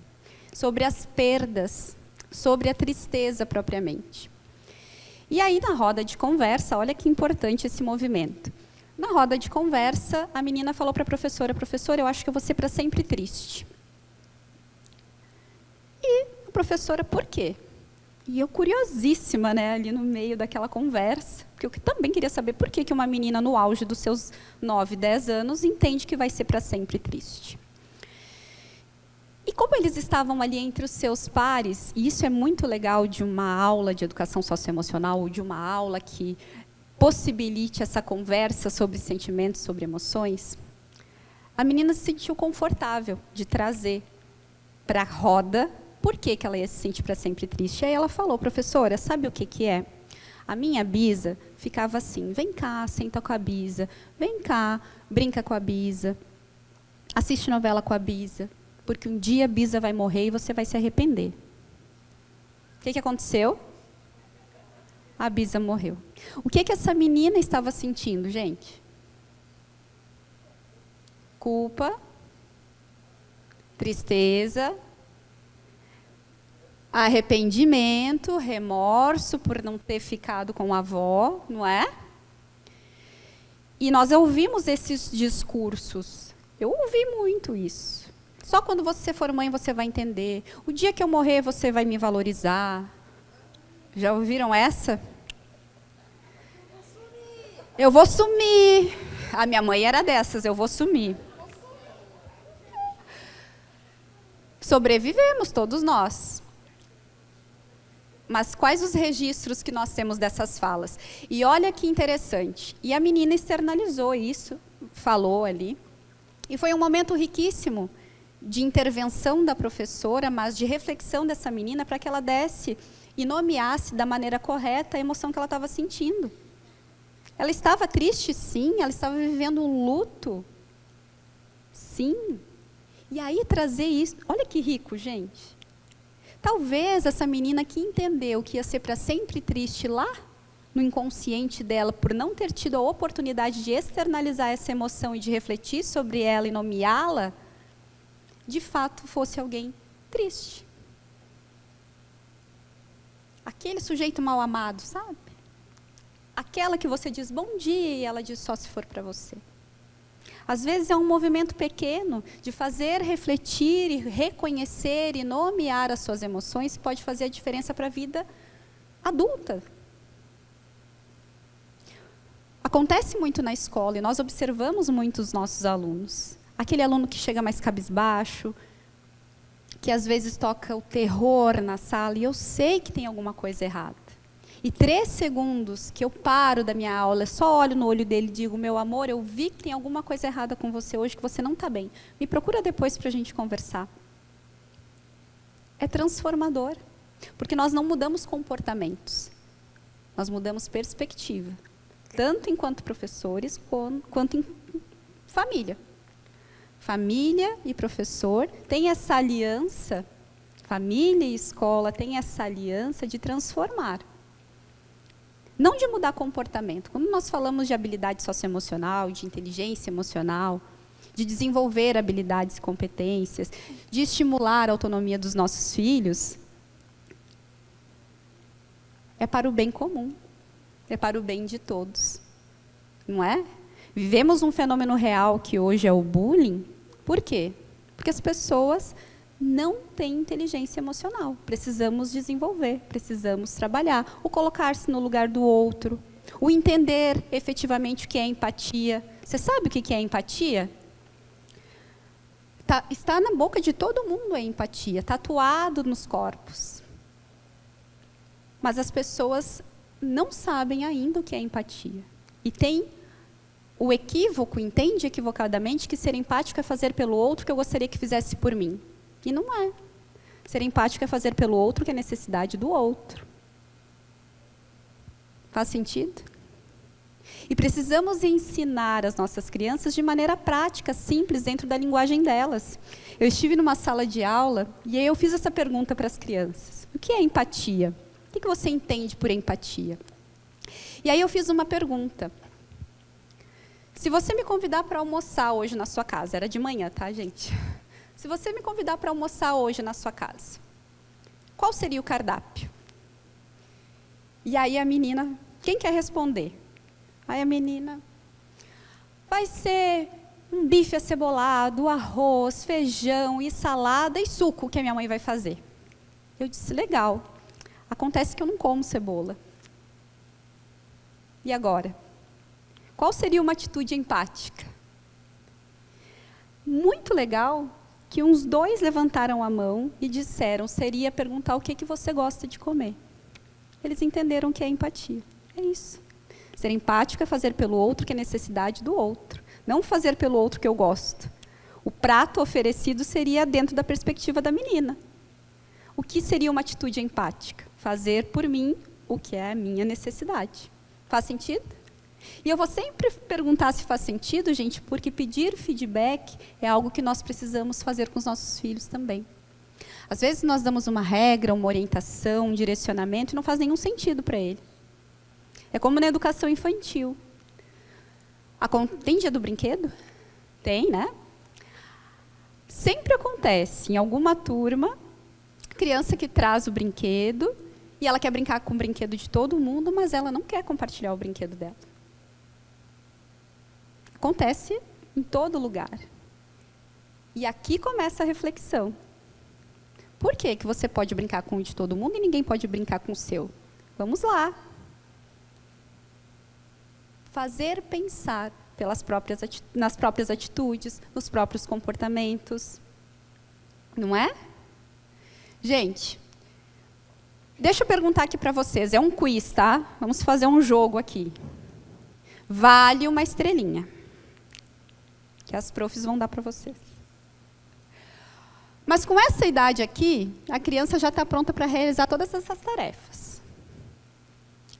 sobre as perdas, sobre a tristeza propriamente. E aí, na roda de conversa, olha que importante esse movimento. Na roda de conversa, a menina falou para a professora, professora, eu acho que eu vou ser para sempre triste. E a professora, por quê? E eu, curiosíssima, né, ali no meio daquela conversa, porque eu também queria saber por que uma menina no auge dos seus 9, 10 anos entende que vai ser para sempre triste. E como eles estavam ali entre os seus pares, e isso é muito legal de uma aula de educação socioemocional, ou de uma aula que possibilite essa conversa sobre sentimentos, sobre emoções, a menina se sentiu confortável de trazer para a roda por que ela ia se sentir para sempre triste. E aí ela falou, professora, sabe o que é? A minha Bisa ficava assim, vem cá, senta com a Bisa, vem cá, brinca com a Bisa, assiste novela com a Bisa, porque um dia a Bisa vai morrer e você vai se arrepender. O que aconteceu? A Bisa morreu. O que essa menina estava sentindo, gente? Culpa, tristeza, arrependimento, remorso por não ter ficado com a avó, não é? E nós ouvimos esses discursos. Eu ouvi muito isso. Só quando você for mãe você vai entender. O dia que eu morrer você vai me valorizar. Já ouviram essa? Eu vou sumir. A minha mãe era dessas, eu vou sumir. Sobrevivemos todos nós. Mas quais os registros que nós temos dessas falas? E olha que interessante. E a menina externalizou isso, falou ali. E foi um momento riquíssimo de intervenção da professora, mas de reflexão dessa menina para que ela desse e nomeasse da maneira correta a emoção que ela estava sentindo. Ela estava triste, sim. Ela estava vivendo um luto, sim. E aí trazer isso... Olha que rico, gente. Talvez essa menina que entendeu que ia ser para sempre triste lá no inconsciente dela, por não ter tido a oportunidade de externalizar essa emoção e de refletir sobre ela e nomeá-la, de fato fosse alguém triste. Aquele sujeito mal amado, sabe? Aquela que você diz bom dia e ela diz só se for para você. Às vezes é um movimento pequeno de fazer refletir e reconhecer e nomear as suas emoções que pode fazer a diferença para a vida adulta. Acontece muito na escola e nós observamos muito os nossos alunos. Aquele aluno que chega mais cabisbaixo, que às vezes toca o terror na sala e eu sei que tem alguma coisa errada. E 3 segundos que eu paro da minha aula, só olho no olho dele e digo, meu amor, eu vi que tem alguma coisa errada com você hoje, que você não está bem. Me procura depois para a gente conversar. É transformador, porque nós não mudamos comportamentos, nós mudamos perspectiva, tanto enquanto professores, quanto em família. Família e professor têm essa aliança, família e escola têm essa aliança de transformar. Não de mudar comportamento. Quando nós falamos de habilidade socioemocional, de inteligência emocional, de desenvolver habilidades e competências, de estimular a autonomia dos nossos filhos, é para o bem comum, é para o bem de todos, não é? Vivemos um fenômeno real que hoje é o bullying. Por quê? Porque as pessoas não têm inteligência emocional. Precisamos desenvolver, precisamos trabalhar. O colocar-se no lugar do outro, o entender efetivamente o que é empatia. Você sabe o que é empatia? Está na boca de todo mundo a empatia, tatuado nos corpos. Mas as pessoas não sabem ainda o que é empatia. E tem o equívoco, entende equivocadamente que ser empático é fazer pelo outro o que eu gostaria que fizesse por mim. E não é. Ser empático é fazer pelo outro o que é necessidade do outro. Faz sentido? E precisamos ensinar as nossas crianças de maneira prática, simples, dentro da linguagem delas. Eu estive numa sala de aula e aí eu fiz essa pergunta para as crianças. O que é empatia? O que você entende por empatia? E aí eu fiz uma pergunta. Se você me convidar para almoçar hoje na sua casa, era de manhã, tá, gente? Se você me convidar para almoçar hoje na sua casa, qual seria o cardápio? E aí a menina, quem quer responder? Aí a menina, vai ser um bife acebolado, arroz, feijão e salada e suco que a minha mãe vai fazer. Eu disse, legal. Acontece que eu não como cebola. E agora? Qual seria uma atitude empática? Muito legal que uns 2 levantaram a mão e disseram, seria perguntar o que você gosta de comer. Eles entenderam o que é empatia. É isso. Ser empático é fazer pelo outro o que é necessidade do outro. Não fazer pelo outro o que eu gosto. O prato oferecido seria dentro da perspectiva da menina. O que seria uma atitude empática? Fazer por mim o que é a minha necessidade. Faz sentido? E eu vou sempre perguntar se faz sentido, gente, porque pedir feedback é algo que nós precisamos fazer com os nossos filhos também. Às vezes nós damos uma regra, uma orientação, um direcionamento e não faz nenhum sentido para ele. É como na educação infantil. Tem dia do brinquedo? Tem, né? Sempre acontece em alguma turma, criança que traz o brinquedo e ela quer brincar com o brinquedo de todo mundo, mas ela não quer compartilhar o brinquedo dela. Acontece em todo lugar. E aqui começa a reflexão. Por que você pode brincar com o de todo mundo e ninguém pode brincar com o seu? Vamos lá. Fazer pensar nas próprias atitudes, nos próprios comportamentos. Não é? Gente, deixa eu perguntar aqui para vocês. É um quiz, tá? Vamos fazer um jogo aqui. Vale uma estrelinha. Que as profs vão dar para vocês. Mas com essa idade aqui, a criança já está pronta para realizar todas essas tarefas.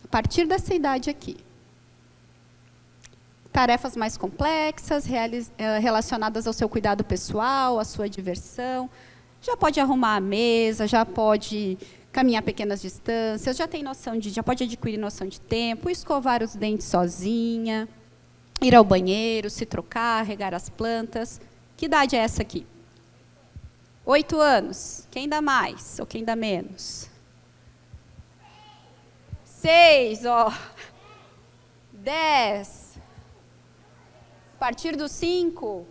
A partir dessa idade aqui. Tarefas mais complexas, relacionadas ao seu cuidado pessoal, à sua diversão. Já pode arrumar a mesa, já pode caminhar pequenas distâncias, já pode adquirir noção de tempo, escovar os dentes sozinha, ir ao banheiro, se trocar, regar as plantas. Que idade é essa aqui? 8 anos. Quem dá mais ou quem dá menos? 6, ó. 10. A partir dos 5.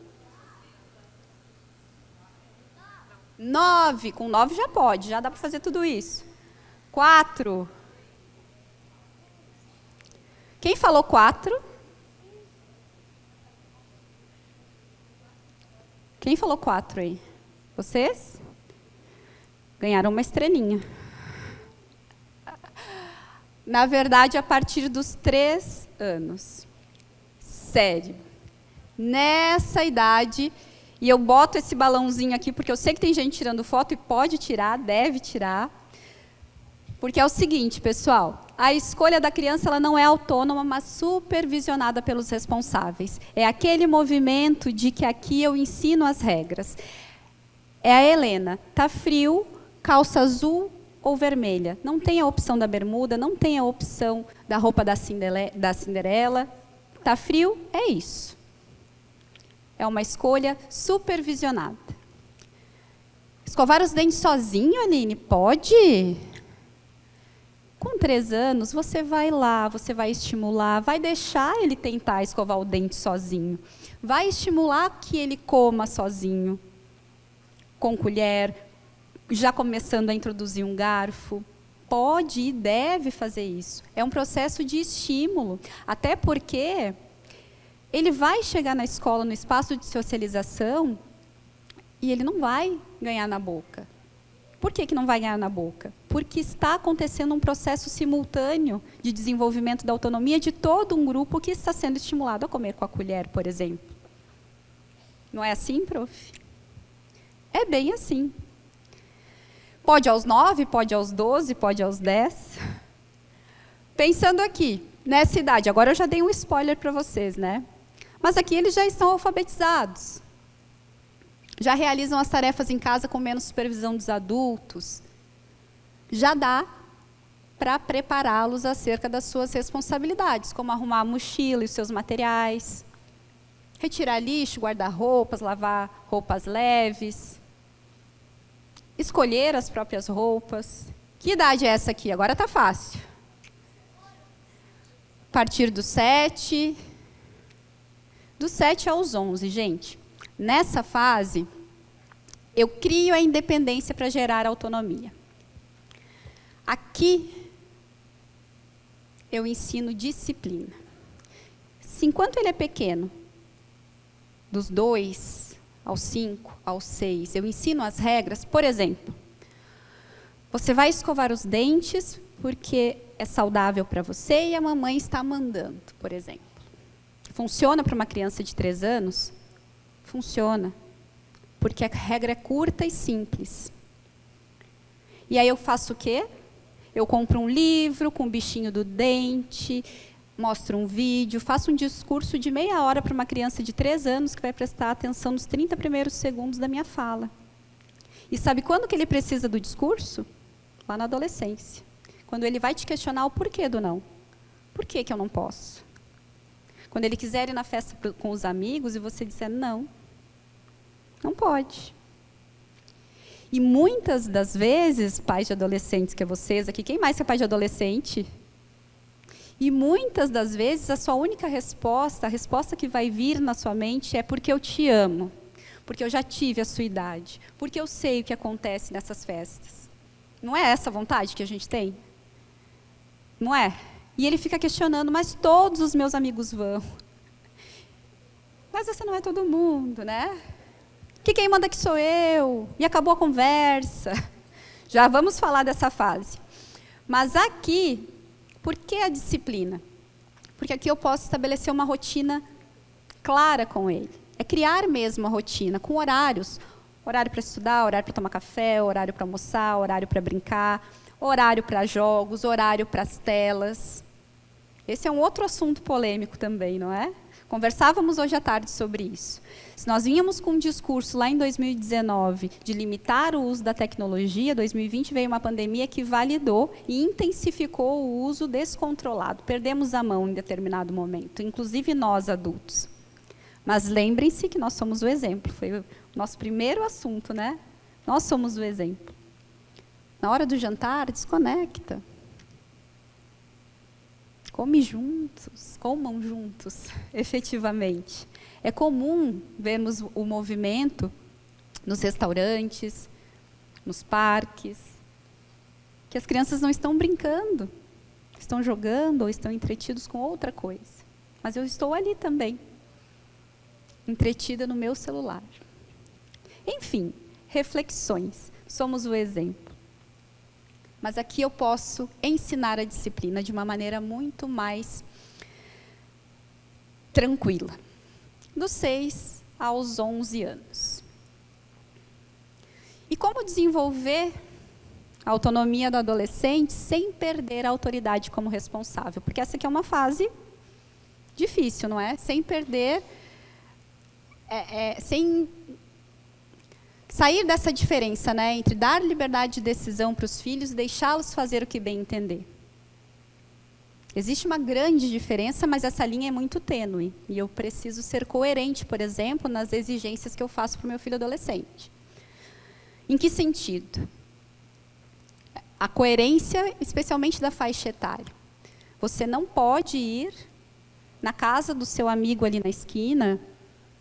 9. Com 9 já pode, já dá para fazer tudo isso. 4. Quem falou 4? Quem falou 4 aí? Vocês? Ganharam uma estrelinha. Na verdade, a partir dos 3 anos. Sério. Nessa idade, e eu boto esse balãozinho aqui, porque eu sei que tem gente tirando foto, e pode tirar, deve tirar. Porque é o seguinte, pessoal, a escolha da criança ela não é autônoma, mas supervisionada pelos responsáveis. É aquele movimento de que aqui eu ensino as regras. É a Helena, tá frio, calça azul ou vermelha. Não tem a opção da bermuda, não tem a opção da roupa da Cinderela. Tá frio, é isso. É uma escolha supervisionada. Escovar os dentes sozinho, Aline? Pode? Com 3 anos, você vai lá, você vai estimular, vai deixar ele tentar escovar o dente sozinho. Vai estimular que ele coma sozinho, com colher, já começando a introduzir um garfo. Pode e deve fazer isso. É um processo de estímulo. Até porque ele vai chegar na escola, no espaço de socialização, e ele não vai ganhar na boca. Por que não vai ganhar na boca? Porque está acontecendo um processo simultâneo de desenvolvimento da autonomia de todo um grupo que está sendo estimulado a comer com a colher, por exemplo. Não é assim, prof? É bem assim. Pode aos 9, pode aos 12, pode aos 10. Pensando aqui, nessa idade, agora eu já dei um spoiler para vocês, né? Mas aqui eles já estão alfabetizados. Já realizam as tarefas em casa com menos supervisão dos adultos. Já dá para prepará-los acerca das suas responsabilidades, como arrumar a mochila e os seus materiais, retirar lixo, guardar roupas, lavar roupas leves, escolher as próprias roupas. Que idade é essa aqui? Agora está fácil. A partir dos 7. Dos 7 aos 11, gente. Nessa fase, eu crio a independência para gerar autonomia. Aqui, eu ensino disciplina. Se enquanto ele é pequeno, dos 2 aos 5, aos 6, eu ensino as regras, por exemplo, você vai escovar os dentes porque é saudável para você e a mamãe está mandando, por exemplo. Funciona para uma criança de 3 anos? Funciona, porque a regra é curta e simples. E aí eu faço o quê? Eu compro um livro com o bichinho do dente, mostro um vídeo, faço um discurso de meia hora para uma criança de 3 anos que vai prestar atenção nos 30 primeiros segundos da minha fala. E sabe quando que ele precisa do discurso? Lá na adolescência. Quando ele vai te questionar o porquê do não. Por que que eu não posso? Quando ele quiser ir na festa com os amigos e você disser não, não pode. E muitas das vezes, pais de adolescentes, que é vocês aqui, quem mais é pai de adolescente? E muitas das vezes a sua única resposta, a resposta que vai vir na sua mente é porque eu te amo, porque eu já tive a sua idade, porque eu sei o que acontece nessas festas. Não é essa a vontade que a gente tem? Não é? E ele fica questionando, mas todos os meus amigos vão. Mas você não é todo mundo, né? Que quem manda aqui sou eu. E acabou a conversa. Já vamos falar dessa fase. Mas aqui, por que a disciplina? Porque aqui eu posso estabelecer uma rotina clara com ele. É criar mesmo a rotina, com horários. Horário para estudar, horário para tomar café, horário para almoçar, horário para brincar, horário para jogos, horário para as telas. Esse é um outro assunto polêmico também, não é? Conversávamos hoje à tarde sobre isso. Se nós vínhamos com um discurso lá em 2019 de limitar o uso da tecnologia, 2020 veio uma pandemia que validou e intensificou o uso descontrolado. Perdemos a mão em determinado momento, inclusive nós adultos. Mas lembrem-se que nós somos o exemplo. Foi o nosso primeiro assunto, né? Nós somos o exemplo. Na hora do jantar, desconecta. Come juntos, comam juntos, efetivamente. É comum vermos o movimento nos restaurantes, nos parques, que as crianças não estão brincando, estão jogando ou estão entretidos com outra coisa. Mas eu estou ali também, entretida no meu celular. Enfim, reflexões. Somos o exemplo. Mas aqui eu posso ensinar a disciplina de uma maneira muito mais tranquila. Dos 6 aos 11 anos. E como desenvolver a autonomia do adolescente sem perder a autoridade como responsável? Porque essa aqui é uma fase difícil, não é? Sem perder, sem sair dessa diferença, né, entre dar liberdade de decisão para os filhos e deixá-los fazer o que bem entender. Existe uma grande diferença, mas essa linha é muito tênue. E eu preciso ser coerente, por exemplo, nas exigências que eu faço para o meu filho adolescente. Em que sentido? A coerência, especialmente da faixa etária. Você não pode ir na casa do seu amigo ali na esquina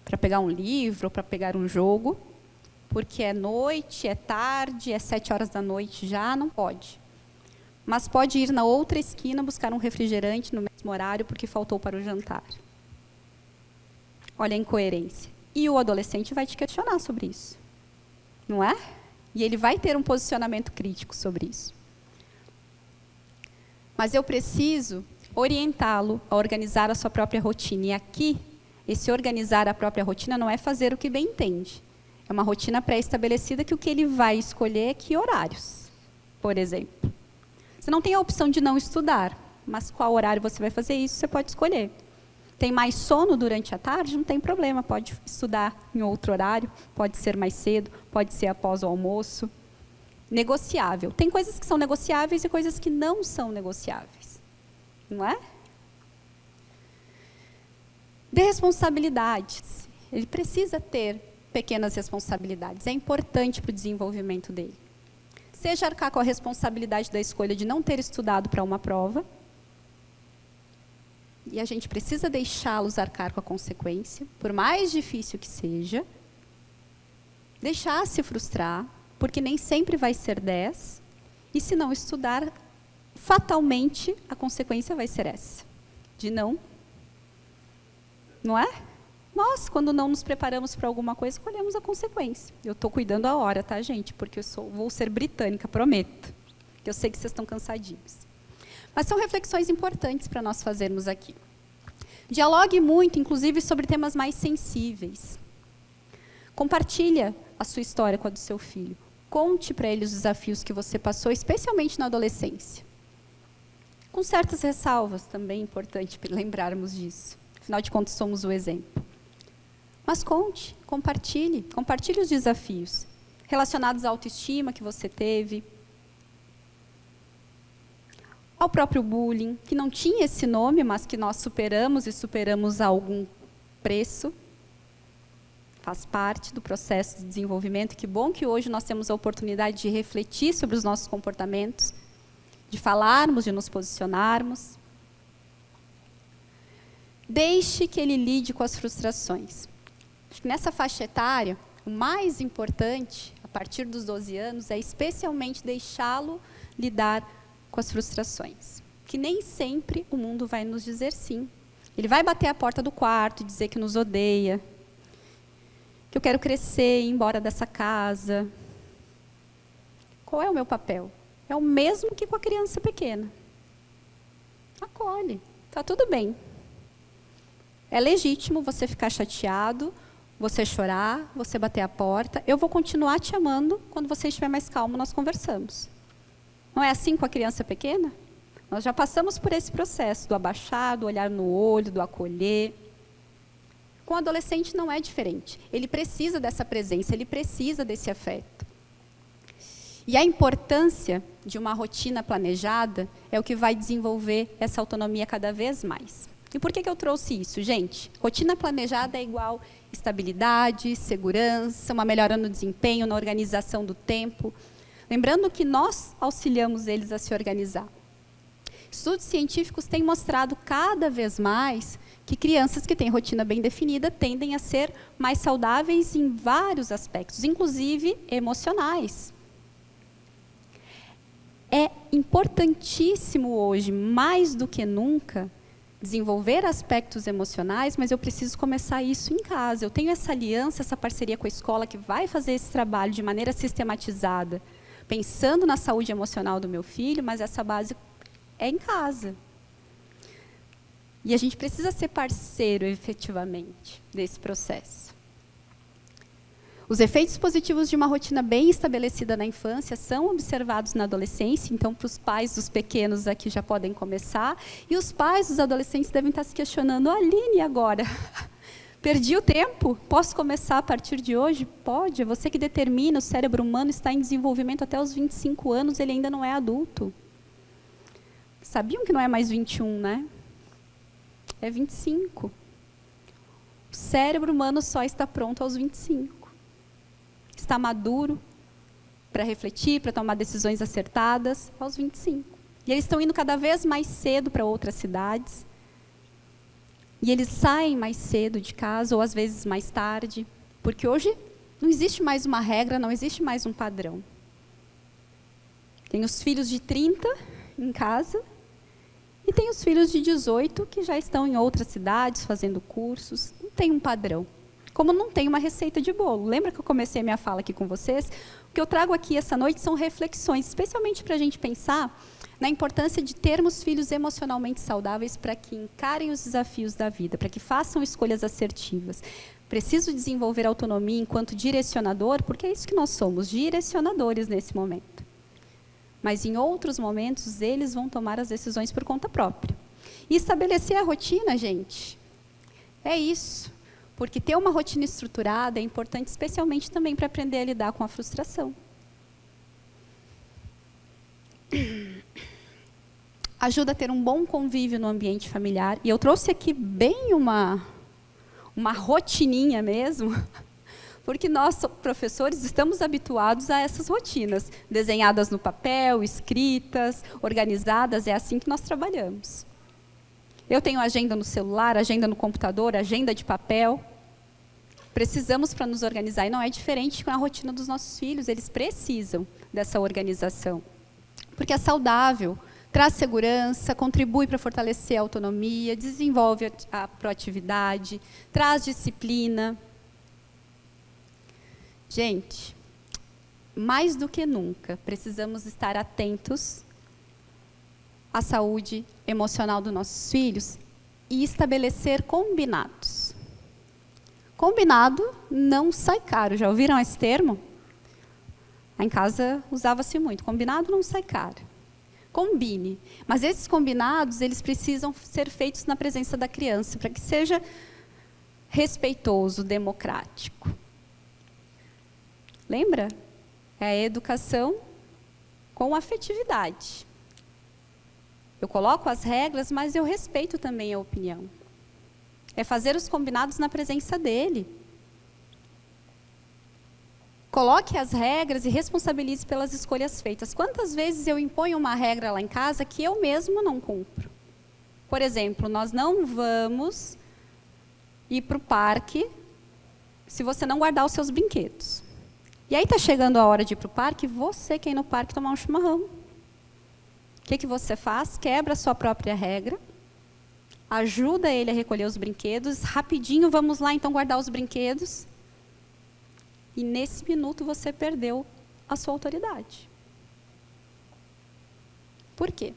para pegar um livro ou para pegar um jogo, porque é noite, é tarde, é 7 horas da noite já, não pode. Mas pode ir na outra esquina buscar um refrigerante no mesmo horário porque faltou para o jantar. Olha a incoerência. E o adolescente vai te questionar sobre isso, não é? E ele vai ter um posicionamento crítico sobre isso. Mas eu preciso orientá-lo a organizar a sua própria rotina. E aqui, esse organizar a própria rotina não é fazer o que bem entende. É uma rotina pré-estabelecida que o que ele vai escolher é que horários, por exemplo. Você não tem a opção de não estudar, mas qual horário você vai fazer isso, você pode escolher. Tem mais sono durante a tarde? Não tem problema, pode estudar em outro horário, pode ser mais cedo, pode ser após o almoço. Negociável. Tem coisas que são negociáveis e coisas que não são negociáveis. Não é? De responsabilidades. Ele precisa ter pequenas responsabilidades. É importante para o desenvolvimento dele. Seja arcar com a responsabilidade da escolha de não ter estudado para uma prova, e a gente precisa deixá-los arcar com a consequência, por mais difícil que seja, deixar se frustrar, porque nem sempre vai ser 10, e se não estudar, fatalmente a consequência vai ser essa, de não é? Nós, quando não nos preparamos para alguma coisa, escolhemos a consequência. Eu estou cuidando a hora, tá, gente? Porque vou ser britânica, prometo. Eu sei que vocês estão cansadinhos. Mas são reflexões importantes para nós fazermos aqui. Dialogue muito, inclusive, sobre temas mais sensíveis. Compartilha a sua história com a do seu filho. Conte para ele os desafios que você passou, especialmente na adolescência. Com certas ressalvas, também é importante lembrarmos disso. Afinal de contas, somos o exemplo. Mas conte, compartilhe os desafios relacionados à autoestima que você teve, ao próprio bullying, que não tinha esse nome, mas que nós superamos e superamos a algum preço. Faz parte do processo de desenvolvimento. Que bom que hoje nós temos a oportunidade de refletir sobre os nossos comportamentos, de falarmos, de nos posicionarmos. Deixe que ele lide com as frustrações. Acho que nessa faixa etária, o mais importante, a partir dos 12 anos, é especialmente deixá-lo lidar com as frustrações. Que nem sempre o mundo vai nos dizer sim. Ele vai bater a porta do quarto e dizer que nos odeia, que eu quero crescer e ir embora dessa casa. Qual é o meu papel? É o mesmo que com a criança pequena. Acolhe, está tudo bem. É legítimo você ficar chateado, você chorar, você bater a porta. Eu vou continuar te amando, quando você estiver mais calmo, nós conversamos. Não é assim com a criança pequena? Nós já passamos por esse processo do abaixar, do olhar no olho, do acolher. Com o adolescente não é diferente. Ele precisa dessa presença, ele precisa desse afeto. E a importância de uma rotina planejada é o que vai desenvolver essa autonomia cada vez mais. E por que eu trouxe isso, gente? Rotina planejada é igual estabilidade, segurança, uma melhora no desempenho, na organização do tempo. Lembrando que nós auxiliamos eles a se organizar. Estudos científicos têm mostrado cada vez mais que crianças que têm rotina bem definida tendem a ser mais saudáveis em vários aspectos, inclusive emocionais. É importantíssimo hoje, mais do que nunca, desenvolver aspectos emocionais, mas eu preciso começar isso em casa. Eu tenho essa aliança, essa parceria com a escola que vai fazer esse trabalho de maneira sistematizada, pensando na saúde emocional do meu filho, mas essa base é em casa. E a gente precisa ser parceiro, efetivamente, desse processo. Os efeitos positivos de uma rotina bem estabelecida na infância são observados na adolescência, então, para os pais dos pequenos aqui já podem começar, e os pais dos adolescentes devem estar se questionando: Aline, agora? Perdi o tempo? Posso começar a partir de hoje? Pode, é você que determina, o cérebro humano está em desenvolvimento até os 25 anos, ele ainda não é adulto. Sabiam que não é mais 21, né? É 25. O cérebro humano só está pronto aos 25. Está maduro para refletir, para tomar decisões acertadas aos 25. E eles estão indo cada vez mais cedo para outras cidades. E eles saem mais cedo de casa, ou às vezes mais tarde, porque hoje não existe mais uma regra, não existe mais um padrão. Tem os filhos de 30 em casa, e tem os filhos de 18 que já estão em outras cidades, fazendo cursos. Não tem um padrão. Como não tem uma receita de bolo. Lembra que eu comecei a minha fala aqui com vocês? O que eu trago aqui essa noite são reflexões, especialmente para a gente pensar na importância de termos filhos emocionalmente saudáveis para que encarem os desafios da vida, para que façam escolhas assertivas. Preciso desenvolver autonomia enquanto direcionador, porque é isso que nós somos, direcionadores nesse momento. Mas em outros momentos, eles vão tomar as decisões por conta própria. E estabelecer a rotina, gente, é isso. Porque ter uma rotina estruturada é importante, especialmente também para aprender a lidar com a frustração. Ajuda a ter um bom convívio no ambiente familiar. E eu trouxe aqui bem uma rotininha mesmo, porque nós, professores, estamos habituados a essas rotinas, desenhadas no papel, escritas, organizadas, é assim que nós trabalhamos. Eu tenho agenda no celular, agenda no computador, agenda de papel. Precisamos para nos organizar, e não é diferente com a rotina dos nossos filhos, eles precisam dessa organização. Porque é saudável, traz segurança, contribui para fortalecer a autonomia, desenvolve a proatividade, traz disciplina. Gente, mais do que nunca, precisamos estar atentos à saúde emocional dos nossos filhos e estabelecer combinados. Combinado não sai caro. Já ouviram esse termo? Lá em casa usava-se muito. Combinado não sai caro. Combine. Mas esses combinados, eles precisam ser feitos na presença da criança, para que seja respeitoso, democrático. Lembra? É a educação com afetividade. Eu coloco as regras, mas eu respeito também a opinião. É fazer os combinados na presença dele. Coloque as regras e responsabilize pelas escolhas feitas. Quantas vezes eu imponho uma regra lá em casa que eu mesmo não cumpro? Por exemplo, nós não vamos ir para o parque se você não guardar os seus brinquedos. E aí está chegando a hora de ir para o parque, você quer ir no parque tomar um chimarrão. O que você faz? Quebra a sua própria regra, ajuda ele a recolher os brinquedos, rapidinho vamos lá então guardar os brinquedos, e nesse minuto você perdeu a sua autoridade. Por quê?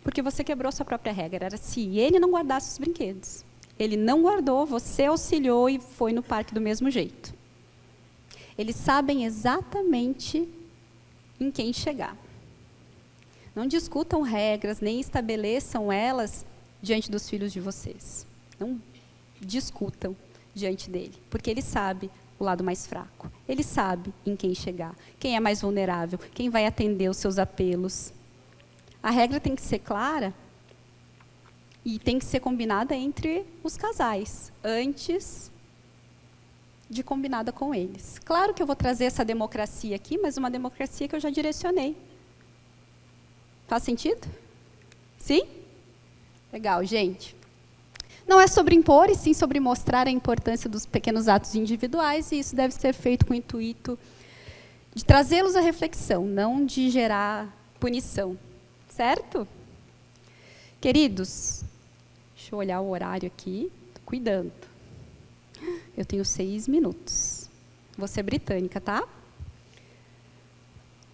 Porque você quebrou a sua própria regra. Era se ele não guardasse os brinquedos. Ele não guardou, você auxiliou e foi no parque do mesmo jeito. Eles sabem exatamente em quem chegar. Não discutam regras, nem estabeleçam elas diante dos filhos de vocês. Não discutam diante dele, porque ele sabe o lado mais fraco. Ele sabe em quem chegar, quem é mais vulnerável, quem vai atender os seus apelos. A regra tem que ser clara e tem que ser combinada entre os casais, antes de combinada com eles. Claro que eu vou trazer essa democracia aqui, mas uma democracia que eu já direcionei. Faz sentido? Sim? Legal, gente. Não é sobre impor, e sim sobre mostrar a importância dos pequenos atos individuais, e isso deve ser feito com o intuito de trazê-los à reflexão, não de gerar punição. Certo? Queridos, deixa eu olhar o horário aqui, tô cuidando. Eu tenho 6 minutos. Vou ser britânica, tá?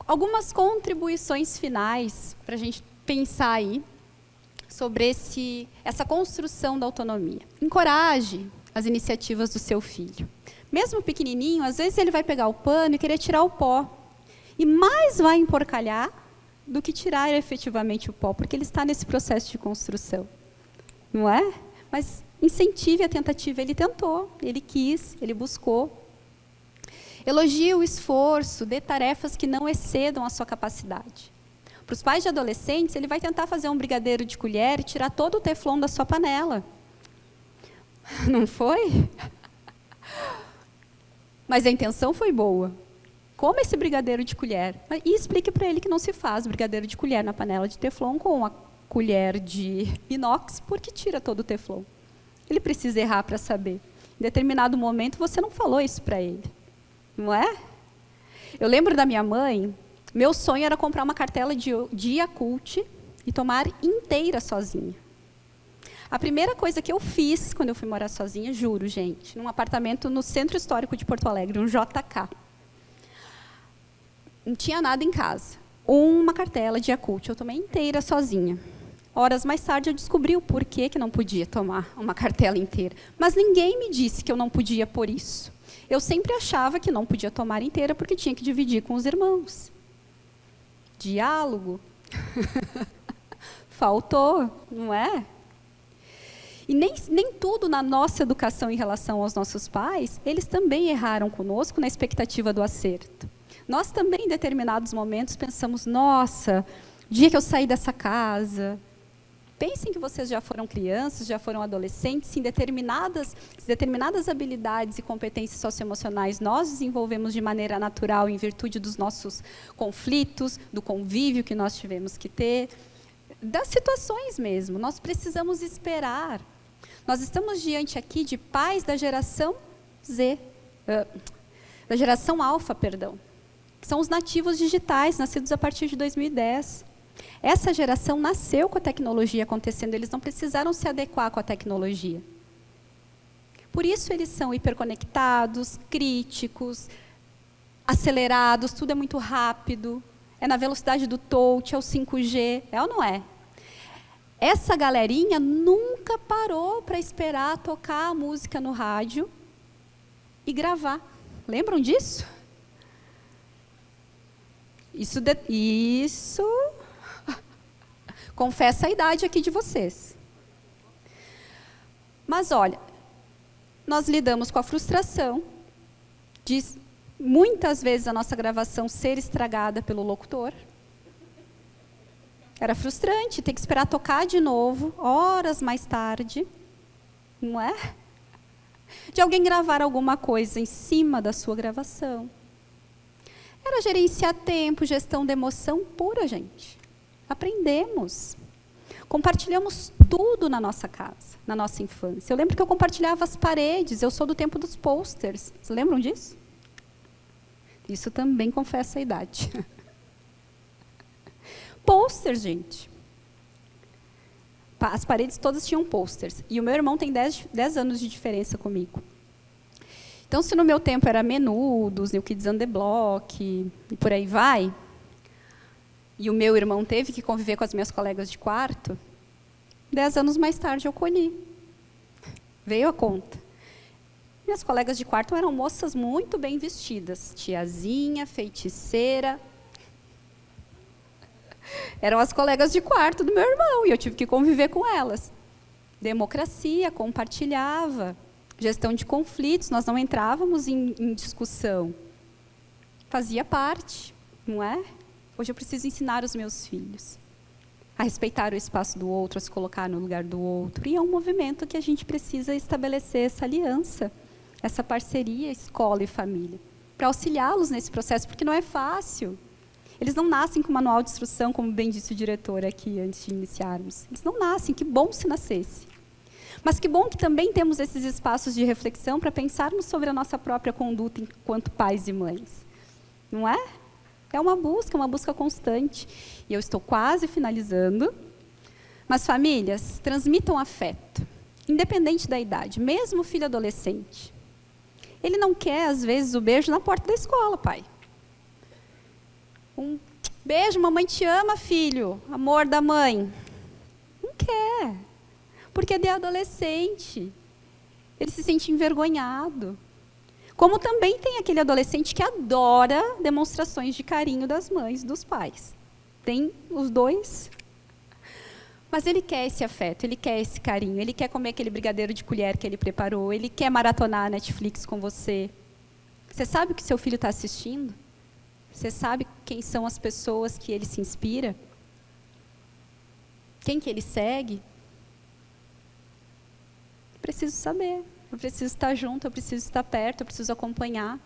Algumas contribuições finais para a gente pensar aí sobre essa construção da autonomia. Encoraje as iniciativas do seu filho. Mesmo pequenininho, às vezes ele vai pegar o pano e querer tirar o pó. E mais vai emporcalhar do que tirar efetivamente o pó, porque ele está nesse processo de construção. Não é? Mas incentive a tentativa. Ele tentou, ele quis, ele buscou. Elogie o esforço, dê tarefas que não excedam a sua capacidade. Para os pais de adolescentes, ele vai tentar fazer um brigadeiro de colher e tirar todo o teflon da sua panela. Não foi? Mas a intenção foi boa. Coma esse brigadeiro de colher. E explique para ele que não se faz brigadeiro de colher na panela de teflon com a colher de inox, porque tira todo o teflon. Ele precisa errar para saber. Em determinado momento, você não falou isso para ele. Não é? Eu lembro da minha mãe, meu sonho era comprar uma cartela de Yakult e tomar inteira sozinha. A primeira coisa que eu fiz quando eu fui morar sozinha, juro, gente, num apartamento no Centro Histórico de Porto Alegre, um JK. Não tinha nada em casa. Uma cartela de Yakult, eu tomei inteira sozinha. Horas mais tarde eu descobri o porquê que não podia tomar uma cartela inteira. Mas ninguém me disse que eu não podia por isso. Eu sempre achava que não podia tomar inteira porque tinha que dividir com os irmãos. Diálogo. Faltou, não é? E nem tudo na nossa educação em relação aos nossos pais, eles também erraram conosco na expectativa do acerto. Nós também, em determinados momentos, pensamos, nossa, dia que eu sair dessa casa. Pensem que vocês já foram crianças, já foram adolescentes, se determinadas habilidades e competências socioemocionais nós desenvolvemos de maneira natural em virtude dos nossos conflitos, do convívio que nós tivemos que ter, das situações mesmo. Nós precisamos esperar. Nós estamos diante aqui de pais da geração da geração alfa, perdão, que são os nativos digitais, nascidos a partir de 2010. Essa geração nasceu com a tecnologia acontecendo, eles não precisaram se adequar com a tecnologia. Por isso eles são hiperconectados, críticos, acelerados, tudo é muito rápido, é na velocidade do touch, é o 5G, é ou não é? Essa galerinha nunca parou para esperar tocar a música no rádio e Lembram disso? Isso confessa a idade aqui de vocês. Mas olha, nós lidamos com a frustração de muitas vezes a nossa gravação ser estragada pelo locutor. Era frustrante ter que esperar tocar de novo, horas mais tarde, não é? De alguém gravar alguma coisa em cima da sua gravação. Era gerenciar tempo, gestão de emoção pura, gente. Aprendemos. Compartilhamos tudo na nossa casa, na nossa infância. Eu lembro que eu compartilhava as paredes, eu sou do tempo dos posters. Vocês lembram disso? Isso também confessa a idade. Posters, gente. As paredes todas tinham posters. E o meu irmão tem 10 anos de diferença comigo. Então, se no meu tempo era Menudos, New Kids on the Block, e por aí vai, e o meu irmão teve que conviver com as minhas colegas de quarto, 10 anos mais tarde eu colhi. Veio a conta. Minhas colegas de quarto eram moças muito bem vestidas. Tiazinha, feiticeira. Eram as colegas de quarto do meu irmão, e eu tive que conviver com elas. Democracia, compartilhava. Gestão de conflitos, nós não entrávamos em discussão. Fazia parte, não é? Hoje eu preciso ensinar os meus filhos a respeitar o espaço do outro, a se colocar no lugar do outro. E é um movimento que a gente precisa estabelecer essa aliança, essa parceria, escola e família, para auxiliá-los nesse processo, porque não é fácil. Eles não nascem com manual de instrução, como bem disse o diretor aqui antes de iniciarmos. Eles não nascem, que bom se nascesse. Mas que bom que também temos esses espaços de reflexão para pensarmos sobre a nossa própria conduta enquanto pais e mães. Não é? É uma busca constante. E eu estou quase finalizando. Mas, famílias, transmitam afeto, independente da idade, mesmo o filho adolescente. Ele não quer, às vezes, o beijo na porta da escola, pai. Um beijo, mamãe te ama, filho, amor da mãe. Não quer, porque é de adolescente. Ele se sente envergonhado. Como também tem aquele adolescente que adora demonstrações de carinho das mães, dos pais. Tem os dois. Mas ele quer esse afeto, ele quer esse carinho, ele quer comer aquele brigadeiro de colher que ele preparou, ele quer maratonar a Netflix com você. Você sabe o que seu filho está assistindo? Você sabe quem são as pessoas que ele se inspira? Quem que ele segue? Eu preciso saber, eu preciso estar junto, eu preciso estar perto, eu preciso acompanhar.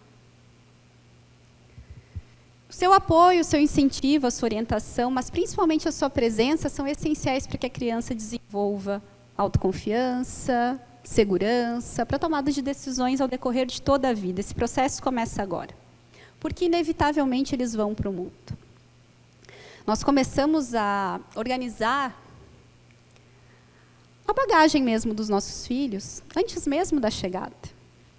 O seu apoio, o seu incentivo, a sua orientação, mas principalmente a sua presença são essenciais para que a criança desenvolva autoconfiança, segurança, para a tomada de decisões ao decorrer de toda a vida. Esse processo começa agora, porque inevitavelmente eles vão para o mundo. Nós começamos a organizar a bagagem mesmo dos nossos filhos, antes mesmo da chegada.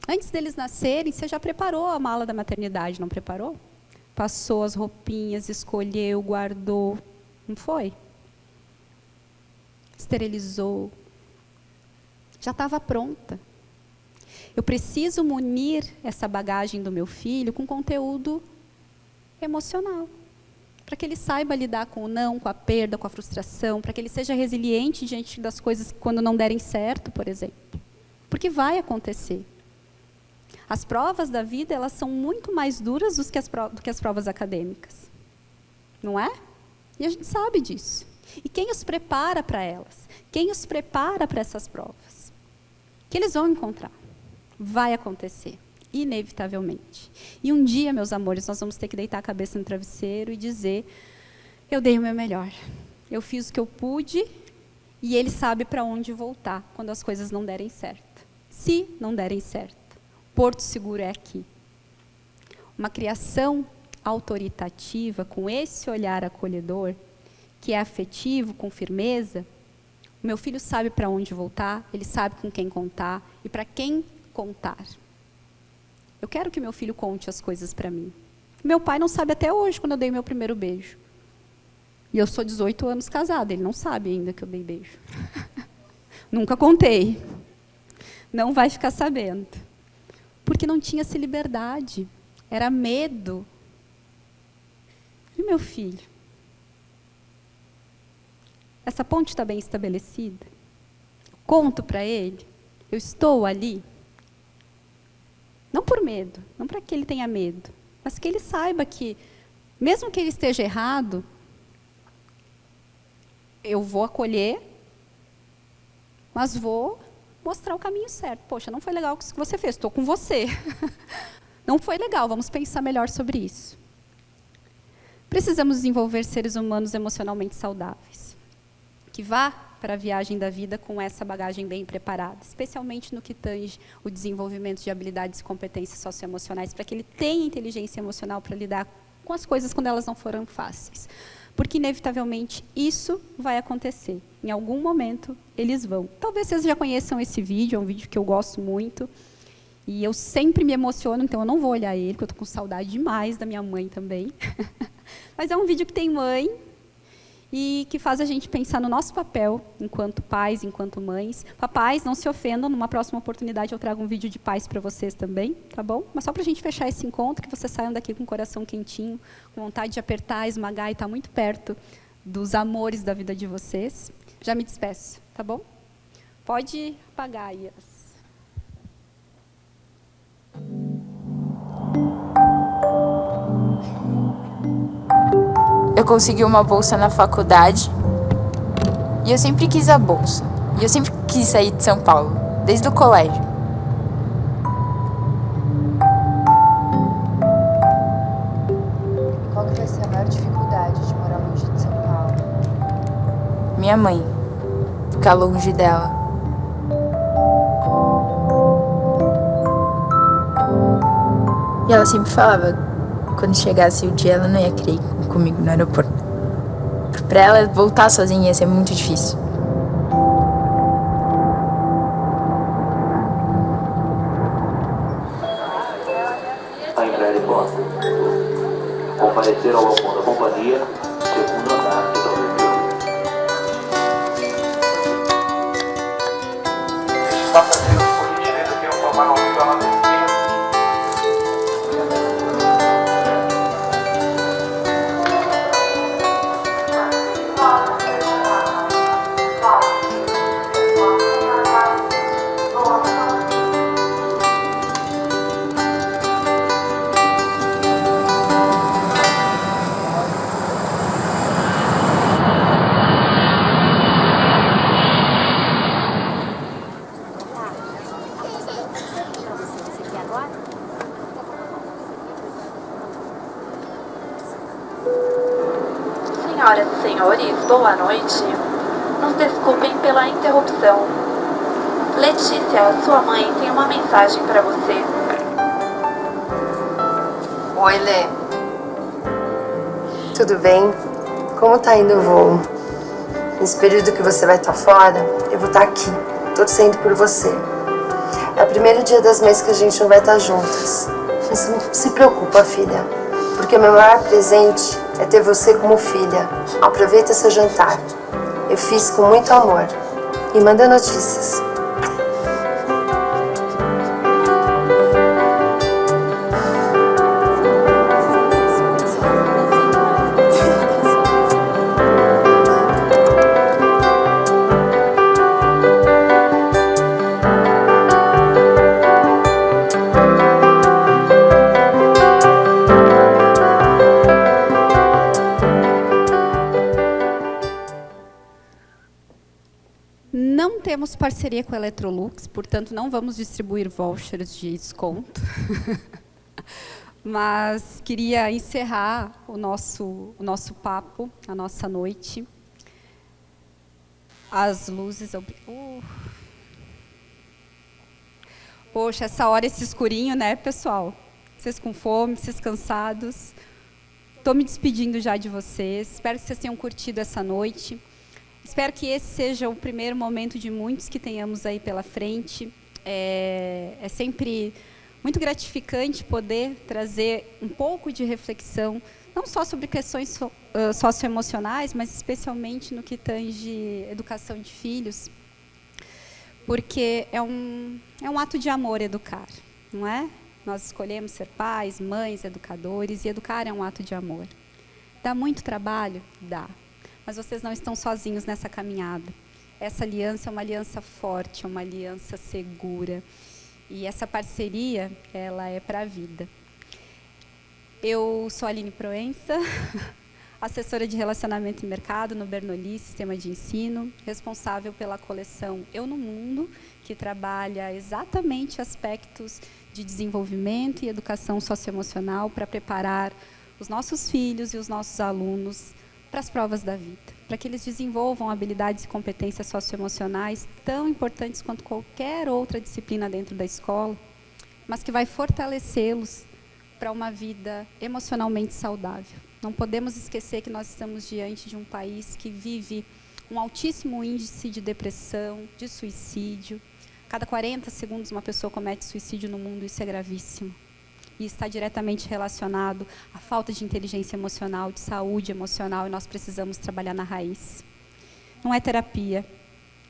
Antes deles nascerem, você já preparou a mala da maternidade, não preparou? Passou as roupinhas, escolheu, guardou. Não foi? Esterilizou. Já estava pronta. Eu preciso munir essa bagagem do meu filho com conteúdo emocional. Para que ele saiba lidar com o não, com a perda, com a frustração, para que ele seja resiliente diante das coisas quando não derem certo, por exemplo. Porque vai acontecer. As provas da vida, elas são muito mais duras do que as provas acadêmicas. Não é? E a gente sabe disso. E quem os prepara para elas? Quem os prepara para essas provas? Que eles vão encontrar. Vai acontecer, inevitavelmente. E um dia, meus amores, nós vamos ter que deitar a cabeça no travesseiro e dizer, eu dei o meu melhor. Eu fiz o que eu pude e ele sabe para onde voltar quando as coisas não derem certo. Se não derem certo. Porto seguro é aqui. Uma criação autoritativa, com esse olhar acolhedor, que é afetivo, com firmeza, o meu filho sabe para onde voltar, ele sabe com quem contar e para quem contar. Eu quero que meu filho conte as coisas para mim. Meu pai não sabe até hoje quando eu dei meu primeiro beijo. E eu sou 18 anos casada, ele não sabe ainda que eu dei beijo. Nunca contei. Não vai ficar sabendo. Porque não tinha-se liberdade. Era medo. E meu filho? Essa ponte está bem estabelecida? Conto para ele? Eu estou ali? Não por medo, não para que ele tenha medo, mas que ele saiba que, mesmo que ele esteja errado, eu vou acolher, mas vou mostrar o caminho certo. Poxa, não foi legal o que você fez, estou com você. Não foi legal, vamos pensar melhor sobre isso. Precisamos desenvolver seres humanos emocionalmente saudáveis, que vá para a viagem da vida com essa bagagem bem preparada, especialmente no que tange o desenvolvimento de habilidades e competências socioemocionais, para que ele tenha inteligência emocional para lidar com as coisas quando elas não forem fáceis. Porque, inevitavelmente, isso vai acontecer. Em algum momento, eles vão. Talvez vocês já conheçam esse vídeo, é um vídeo que eu gosto muito. E eu sempre me emociono, então eu não vou olhar ele, porque eu estou com saudade demais da minha mãe também. Mas é um vídeo que tem mãe e que faz a gente pensar no nosso papel enquanto pais, enquanto mães. Papais, não se ofendam, numa próxima oportunidade eu trago um vídeo de pais para vocês também, tá bom? Mas só para a gente fechar esse encontro, que vocês saiam daqui com o coração quentinho, com vontade de apertar, esmagar e estar muito perto dos amores da vida de vocês. Já me despeço, tá bom? Pode apagar aí as... Eu consegui uma bolsa na faculdade e eu sempre quis a bolsa. E eu sempre quis sair de São Paulo, desde o colégio. Qual que vai ser a maior dificuldade de morar longe de São Paulo? Minha mãe, ficar longe dela. E ela sempre falava, quando chegasse o dia, ela não ia querer ir comigo no aeroporto. Pra ela voltar sozinha ia ser muito difícil. Está em breve posta. Comparecer ao balcão da companhia, segundo andar do WTO. Esses passageiros, por gentileza, tenham tomar uma opção na Senhoras e senhores, boa noite. Nos desculpem pela interrupção. Letícia, sua mãe, tem uma mensagem para você. Oi, Lê. Tudo bem? Como tá indo o voo? Nesse período que você vai estar fora, eu vou estar aqui, torcendo por você. É o primeiro dia das mães que a gente não vai estar juntas. Mas não se preocupa, filha, porque o meu maior presente é ter você como filha. Aproveita seu jantar. Eu fiz com muito amor. E manda notícias. Não temos parceria com a Electrolux, portanto não vamos distribuir vouchers de desconto. Mas queria encerrar o nosso papo, a nossa noite. As luzes... Poxa, essa hora, esse escurinho, né, pessoal? Vocês com fome, vocês cansados. Estou me despedindo já de vocês. Espero que vocês tenham curtido essa noite. Espero que esse seja o primeiro momento de muitos que tenhamos aí pela frente. É sempre muito gratificante poder trazer um pouco de reflexão, não só sobre questões socioemocionais, mas especialmente no que tange educação de filhos, porque é um ato de amor educar, não é? Nós escolhemos ser pais, mães, educadores, e educar é um ato de amor. Dá muito trabalho? Dá. Mas vocês não estão sozinhos nessa caminhada. Essa aliança é uma aliança forte, é uma aliança segura. E essa parceria, ela é para a vida. Eu sou a Aline Proença, assessora de Relacionamento e Mercado no Bernoulli, Sistema de Ensino, responsável pela coleção Eu no Mundo, que trabalha exatamente aspectos de desenvolvimento e educação socioemocional para preparar os nossos filhos e os nossos alunos para as provas da vida, para que eles desenvolvam habilidades e competências socioemocionais tão importantes quanto qualquer outra disciplina dentro da escola, mas que vai fortalecê-los para uma vida emocionalmente saudável. Não podemos esquecer que nós estamos diante de um país que vive um altíssimo índice de depressão, de suicídio. Cada 40 segundos uma pessoa comete suicídio no mundo, isso é gravíssimo. E está diretamente relacionado à falta de inteligência emocional, de saúde emocional, e nós precisamos trabalhar na raiz. Não é terapia,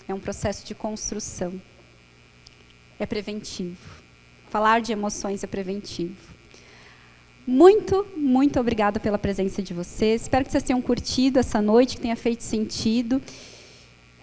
é um processo de construção. É preventivo. Falar de emoções é preventivo. Muito, muito obrigada pela presença de vocês. Espero que vocês tenham curtido essa noite, que tenha feito sentido.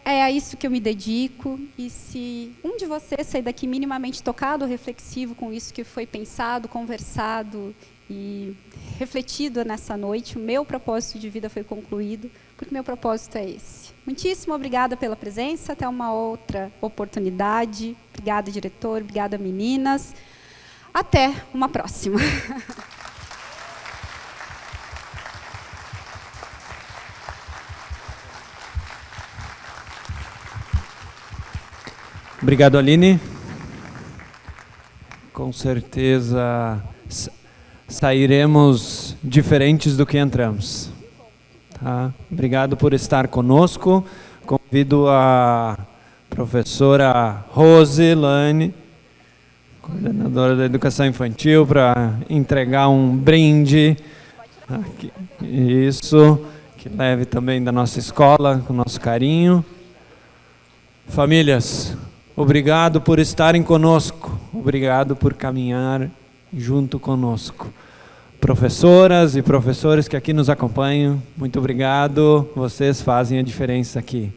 É a isso que eu me dedico, e se um de vocês sair daqui minimamente tocado ou reflexivo com isso que foi pensado, conversado e refletido nessa noite, o meu propósito de vida foi concluído, porque meu propósito é esse. Muitíssimo obrigada pela presença, até uma outra oportunidade. Obrigada, diretor, obrigada, meninas. Até uma próxima. Obrigado, Aline. Com certeza sairemos diferentes do que entramos. Tá? Obrigado por estar conosco. Convido a professora Roselane, coordenadora da Educação Infantil, para entregar um brinde Aqui. Isso, que leve também da nossa escola, com nosso carinho. Famílias, obrigado por estarem conosco, obrigado por caminhar junto conosco. Professoras e professores que aqui nos acompanham, muito obrigado, vocês fazem a diferença aqui.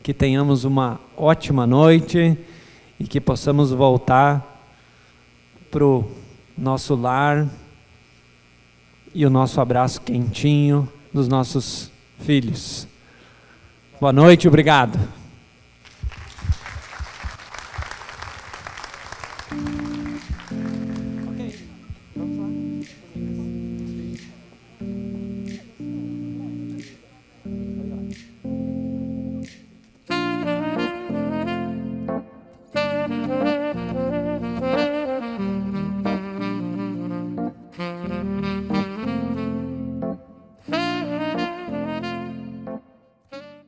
Que tenhamos uma ótima noite e que possamos voltar para o nosso lar e o nosso abraço quentinho dos nossos filhos. Boa noite, obrigado.